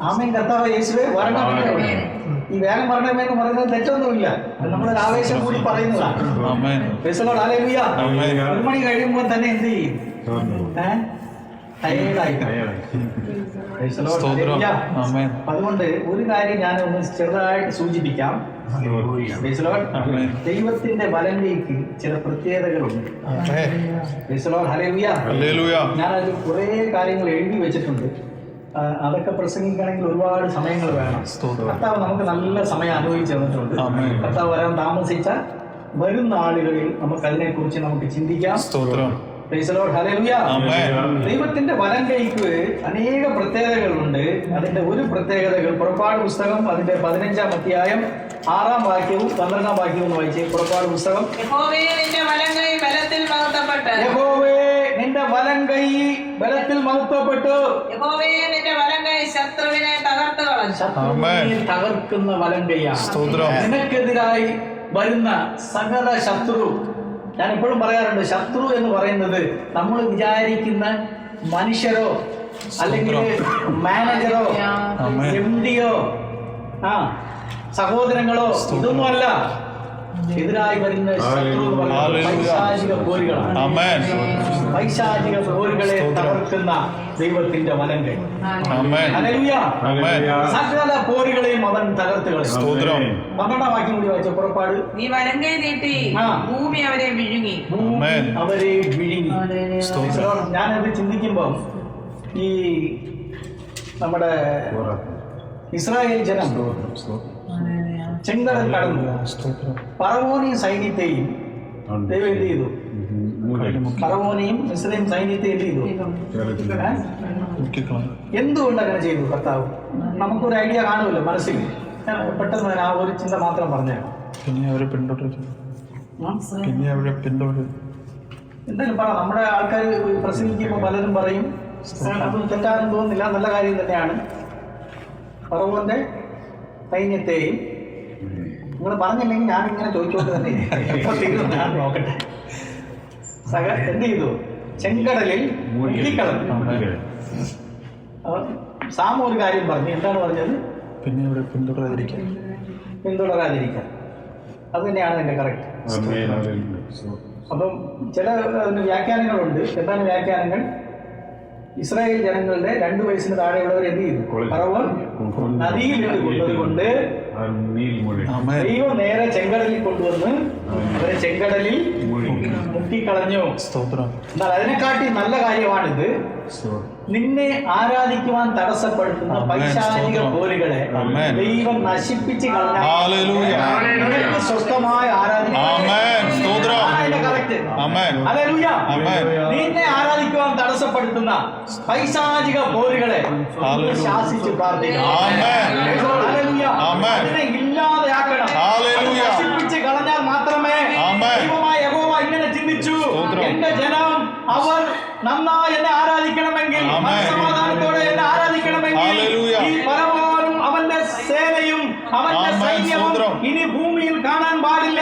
ആമേൻ കർത്താവായ യേശുവേ വരണമേ. ഈ വേഗം വരണമെന്ന് പറയുന്നത് തെറ്റൊന്നുമില്ല, നമ്മളൊരു ആവേശം കൂടി പറയുന്നതാണ്. 1 മണി കഴിയുമ്പോൾ തന്നെ എന്ത് ചെയ്യും? അതുകൊണ്ട് ഒരു കാര്യം ഞാൻ ഒന്ന് ചെറുതായിട്ട് സൂചിപ്പിക്കാം. ദൈവത്തിന്റെ വലങ്കയ്ക്ക് ചില പ്രത്യേകതകളുണ്ട്. ഞാനതിൽ കുറെ കാര്യങ്ങൾ എഴുതി വെച്ചിട്ടുണ്ട്. അതൊക്കെ പ്രസംഗിക്കണമെങ്കിൽ ഒരുപാട് സമയങ്ങൾ വേണം. കർത്താവ് നമുക്ക് നല്ല സമയം അനുഭവിച്ചു തന്നിട്ടുണ്ട്. കർത്താവ് വരാൻ താമസിച്ച വരുന്ന ആളുകളിൽ നമുക്ക് അതിനെക്കുറിച്ച് നമുക്ക് ചിന്തിക്കാം. ദൈവത്തിന്റെ വലങ്കയ്ക്ക് അനേക പ്രത്യേകതകളുണ്ട്. അതിന്റെ ഒരു പ്രത്യേകതകൾ പുറപ്പാട് പുസ്തകം അതിന്റെ 15-ാം അധ്യായം 6-ാം വാക്യവും 12-ാം വാക്യവും വായിച്ച്. പുറപ്പാട് പുസ്തകം. യഹോവേ നിന്റെ വലങ്കൈ ബലത്തിൽ മഹത്വപ്പെട്ടു. യഹോവേ നിന്റെ വലങ്കൈ ബലത്തിൽ മഹത്വപ്പെട്ടു. യഹോവേ നിന്റെ വലങ്കൈ ശത്രുവിനെ തകർത്തു കളഞ്ഞു. ശത്രുവിനെ തകർക്കുന്ന വലങ്കയ്യാണ്. നിനക്കെതിരായി വരുന്ന സകല ശത്രു, ഞാൻ എപ്പോഴും പറയാറുണ്ട്, ശത്രു എന്ന് പറയുന്നത് നമ്മൾ വിചാരിക്കുന്ന മനുഷ്യരോ അല്ലെങ്കിൽ മാനേജറോ MD-യോ സഹോദരങ്ങളോ ഇതൊന്നുമല്ല. എതിരായി വരുന്ന ശത്രു പൈശാചിക പോരുകളാണ്. പൈശാചിക പോരുകളെ തകർക്കുന്ന ദൈവത്തിന്റെ വലങ്കൈ. സകല പോരുകളെയും അവൻ തകർത്ത് കളയും. 12-ാം വാക്യം കൂടി വായിച്ച. പുറപ്പാട്. നീ വലങ്കൈ നീട്ടി ഭൂമി അവരെ വിഴുങ്ങി. അവരെ വിഴുങ്ങി. ഞാനത് ചിന്തിക്കുമ്പോ ഈ നമ്മുടെ ഇസ്രായേൽ ജനം ചെങ്കടൽ കടന്നു. ഫറവോനെയും സൈന്യത്തെയും ദൈവം എന്ത് ചെയ്തു? ഫറവോനെയും ഇസ്രായേൽ സൈന്യത്തെയും എന്ത് ചെയ്തു? എന്തുകൊണ്ട് അങ്ങനെ ചെയ്തു കർത്താവ്? നമുക്കൊരു ഐഡിയ കാണുമല്ലോ മനസ്സിൽ. പെട്ടെന്ന് ആ ഒരു ചിന്ത മാത്രം പറഞ്ഞാൽ എന്തായാലും പറ. നമ്മുടെ ആൾക്കാർ പ്രസംഗിക്കുമ്പോൾ പലരും പറയും, അതൊന്നും തെറ്റാനും തോന്നുന്നില്ല, നല്ല കാര്യം തന്നെയാണ്. ഫറവോന്റെ സൈന്യത്തെയും നിങ്ങൾ പറഞ്ഞില്ലെങ്കിൽ ഞാനിങ്ങനെ ചോദിച്ചോണ്ട് തന്നെ എപ്പോൾ തീരുന്നു ഞാൻ നോക്കട്ടെ. എന്ത് ചെയ്തു? ചെങ്കടലിൽ മുക്കിക്കളഞ്ഞു. സാമ ഒരു കാര്യം പറഞ്ഞു. എന്താണ് പറഞ്ഞത്? പിന്നെ ഇവിടെ പിന്തുടരാതിരിക്കാൻ. അത് തന്നെയാണ് എൻ്റെ കറക്റ്റ്. അപ്പം ചില വ്യാഖ്യാനങ്ങളുണ്ട്. എന്താണ് വ്യാഖ്യാനങ്ങൾ? ഇസ്രായേൽ ജനങ്ങളുടെ 2 വയസ്സിന് താഴെയുള്ളവർ എന്ത് ചെയ്തു? ഫറവോൻ നദിയിൽ ഇട്ട് കൊണ്ടതുകൊണ്ട് ദൈവം നേരെ ചെങ്കടലിൽ കൊണ്ടുവന്ന് അവരെ ചെങ്കടലിൽ മുക്കിക്കളഞ്ഞു. എന്നാൽ അതിനെക്കാട്ടി നല്ല കാര്യമാണിത്. നിന്നെ ആരാധിക്കുവാൻ തടസ്സപ്പെടുത്തുന്ന പൈശാചിക പോരുകളെ ദൈവം നശിപ്പിച്ച് കളഞ്ഞു. സ്വസ്ഥമായി നിന്നെ ആരാധിക്കുവാൻ തടസ്സപ്പെടുത്തുന്ന പൈശാചിക പോരുകളെ ശാസിച്ച് പ്രാർത്ഥിക്കണം. അതിനെ ഇല്ലാതെയാക്കണം. നശിപ്പിച്ച് കളഞ്ഞാൽ മാത്രമേ ദൈവമായ യഹോവ ഇങ്ങനെ ചിന്തിച്ചു, എന്റെ ജനം അവർ നന്നായി എന്നെ ആരാധിക്കണമെങ്കിൽ, സമാധാനത്തോടെ എന്നെ ആരാധിക്കണമെങ്കിൽ ഈ ഫറവോനും അവന്റെ സേനയും അവന്റെ സൈന്യവും ഇനി ഭൂമിയിൽ കാണാൻ പാടില്ല.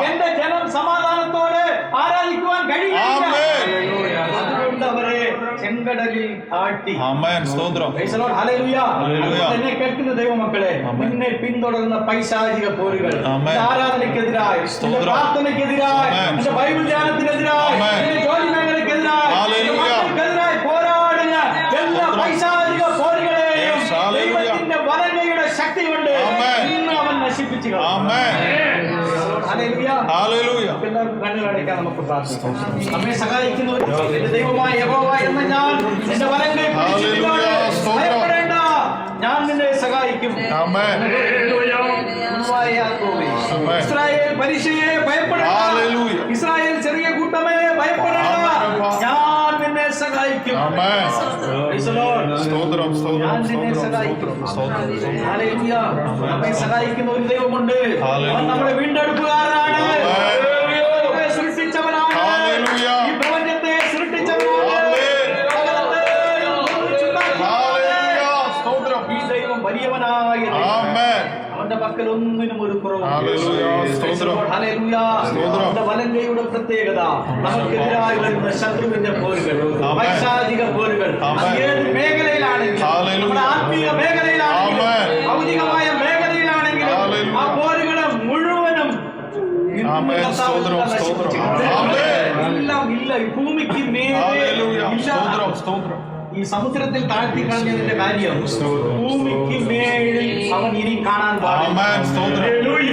എന്റെ ജനം സമാധാനത്തോടെ ആരാധിക്കുവാൻ കഴിയില്ല. അതുകൊണ്ട് അവരെ ചെങ്കടലിൽ താഴ്ത്തി. എന്നെ കേൾക്കുന്ന ദൈവമക്കളെ, നിന്നെ പിന്തുടരുന്ന പൈശാചിക പോരുകൾ, ആരാധനയ്ക്കെതിരായി, പ്രാർത്ഥനയ്ക്കെതിരായി, എന്റെ ബൈബിൾ ധ്യാനത്തിനെതിരായി, എന്റെ ജോലി മേഖലയ്ക്കെതിരായി പോരാടുന്ന എല്ലാ പൈശാചിക പോരുകളെയും ദൈവത്തിന്റെ വലങ്കയുടെ ശക്തി കൊണ്ട് ഇന്ന് അവൻ നശിപ്പിച്ചു. കണ്ണുകളടയ്ക്കാൻ നമുക്ക് പ്രാർത്ഥിക്കാം. നമ്മെ സഹായിക്കുന്നു ദൈവമായ യഹോവ എന്ന ഞാൻ എന്റെ വലങ്കൈ ഭയപ്പെടേണ്ട, ഞാൻ നിന്നെ സഹായിക്കും. പുരുഷനായ യാക്കോബേ, ഇസ്രായേൽ പരിശയെ ഭയപ്പെടേണ്ട, ഹല്ലേലൂയ. ഇസ്രായേൽ ചെറിയ കൂട്ടമേ ഭയപ്പെടേണ്ട, ഞാൻ നിന്നെ സഹായിക്കും. Praise the Lord. സ്തോത്രം സ്തോത്രം ഞാൻ നിന്നെ സ്തോത്രം സഹായിക്കും. സ്തോത്രം സ്തോത്രം. ഹല്ലേലൂയ. നമ്മെ സഹായിക്കുന്ന ഒരു ദൈവമുണ്ട്. ഹല്ലേലൂയ. അവൻ നമ്മുടെ വീണ്ടെടുപ്പുകാരനാണ്. നമ്മെ സൃഷ്ടിച്ചവനാണ്. ഹല്ലേലൂയ. ഈ പ്രപഞ്ചത്തെ സൃഷ്ടിച്ചവനാണ്. ഹല്ലേലൂയ. സ്തോത്രം. ഈ ദൈവം വലിയവനായ ദൈവം. ആമേൻ. അവന്റെ പക്കൽ ഒന്നിനും ഒരു കുറവും. ഹല്ലേലൂയ. സ്തോത്രം. ഹല്ലേലൂയ. സ്തോത്രം. അവന്റെ വലങ്കയുടെ പ്രത്യേകത നമുക്കെതിരായി വരുന്ന ശത്രുവിന്റെ പോരുകൾ, പൈശാചിക പോരുകൾ, അത് ഏത് മേഖലയിലാണെങ്കിലും, ഹല്ലേലൂയ. നമ്മുടെ ആത്മീയ മേഖലയിലാണെങ്കിലും, ആമേൻ. ഭൗതികമായ മേഖലയിലാണെങ്കിലും, ഹല്ലേലൂയ. ആ പോരുകളെ മുഴുവനും ആമേൻ. സ്തോത്രം സ്തോത്രം. ആമേൻ. എല്ലാം ഇല്ല. ഈ ഭൂമിക്ക് ഹല്ലേലൂയ. മേലെ സ്തോത്രം സ്തോത്രം. ഈ സമുദ്രത്തിൽ താഴ്ത്തി കളഞ്ഞതിന്റെ കാര്യം ഭൂമിക്ക് മേളിൽ അവൻ ഇനി കാണാൻ പാടില്ല. ആമേൻ. സ്തോത്രം.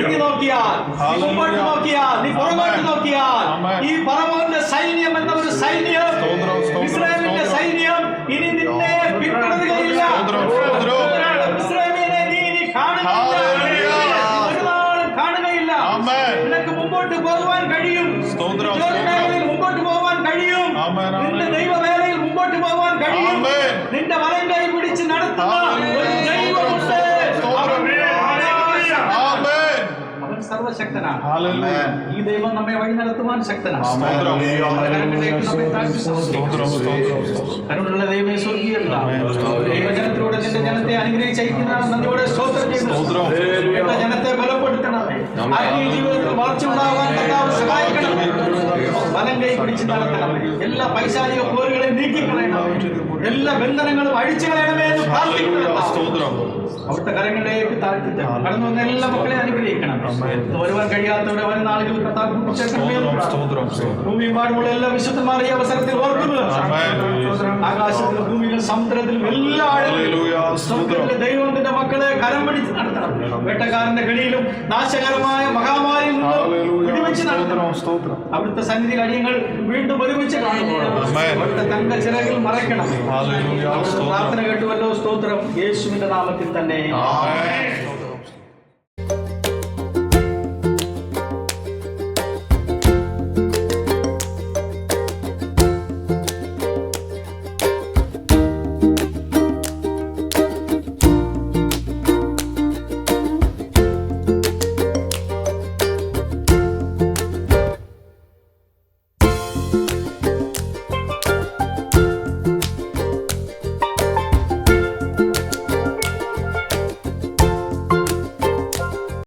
നീ നോക്കിയാൽ, നീ മുമ്പോട്ട് നോക്കിയാൽ, നീ പുറകോട്ട് നോക്കിയാൽ, ആമേൻ. ഈ ഫറവോന്റെ സൈന്യം എന്ന ഒരു സൈന്യം, സ്തോത്രം, സ്തോത്രം, ഇസ്രായേലിന്റെ സ്തോത്രം. സൈന്യം ഇനി നിന്നെ പിന്തുടരുകയില്ല. സ്തോത്രം, സ്തോത്രം. ഇസ്രായേലിനെ നീ ഇനി കാണുകയില്ല. ഹല്ലേലൂയ. ഒരു നാളും കാണുകയില്ല. ആമേൻ. നിനക്ക് മുമ്പോട്ട് പോകുവാൻ കഴിയും. സ്തോത്രം, ജോലി സ്തോത്രം. മേഖലയിൽ മുമ്പോട്ട് പോകാൻ കഴിയും. ആമേൻ, ആമേൻ. നിന്റെ ദൈവവേലയിൽ മുമ്പോട്ട് പോകാൻ കഴിയും. ആമേൻ. നിന്റെ വലം കൈ പിടിച്ച് നടത്തുന്ന ഒരു ദൈവമുണ്ട്. സ്തോത്രം. ആമേൻ. അവൻ സർവശക്തനാണ്. ഹല്ലേലൂയ. ഈ ദൈവം നമ്മെ വഴി നടത്തുവാൻ ശക്തനാണ്. സ്തോത്രം. കരങ്ങളിലേക്ക് നമ്മെ താഴ്ത്തി സ്തോത്രം സ്തോത്രം സ്തോത്രം. കരുണയുള്ള ദൈവമേ, സ്വർഗ്ഗീയ പിതാവേ, ദൈവജനത്തിലൂടെ നിന്റെ ജനത്തെ അനുഗ്രഹിച്ചയക്കുന്ന നന്ദിയോടെ സ്തോത്രം ചെയ്യുന്നു. സ്തോത്രം. നിന്റെ ജനത്തെ ബലപ്പെടുത്തണമേ. ആത്മീയ ജീവിതത്തിൽ വളർച്ച ഉണ്ടാവാൻ കർത്താവ് സഹായിക്കണമേ. വലം കൈ പിടിച്ച് നടത്തണമേ. എല്ലാ പൈശാചിക പോരുകളെ നീക്കിക്കളയണമേ. എല്ലാ ബന്ധനങ്ങളും അഴിച്ചു കളയണമേ എന്ന് പ്രാർത്ഥിക്കുന്നു. സ്തോത്രം. അവിടുത്തെ കരങ്ങളിലേക്ക് താഴ്ത്തി കടന്നു വന്ന എല്ലാ മക്കളെ അനുഗ്രഹിക്കണം. വരുവാൻ കഴിയാത്തവരെ വരുന്ന ആളുകൾ കർത്താവ് സ്തോത്രം സ്തോത്രം സ്തോത്രം. ഭൂമിയുമാടുമുള്ള എല്ലാ വിശുദ്ധന്മാരെ ഈ അവസരത്തിൽ ഓർക്കുന്നു. ആകാശത്തിലും ഭൂമിയിലും സമുദ്രത്തിലും എല്ലാ ഹല്ലേലൂയ. സ്തോത്രം. ദൈവത്തിന്റെ മക്കളെ കരം പിടിച്ച് നടത്തണം. വേട്ടക്കാരന്റെ കെണിയിലും നാശകരമായ മഹാമാരിയിൽ നിന്നും ഹല്ലേലൂയ. വിടുവിച്ച് നടത്തണം. സ്തോത്രം സ്തോത്രം. അവിടുത്തെ സന്നിധിയിൽ അടിയങ്ങൾ വീണ്ടും ഒരുമിച്ച് കാണുമ്പോൾ ആമേൻ. അവിടുത്തെ തങ്ക ചിറകിൽ മറയ്ക്കണം. ഹല്ലേലൂയ. പ്രാർത്ഥന കേട്ടുവല്ലോ. സ്തോത്രം. യേശുവിന്റെ നാമത്തിൽ തന്നെ. ആമേൻ.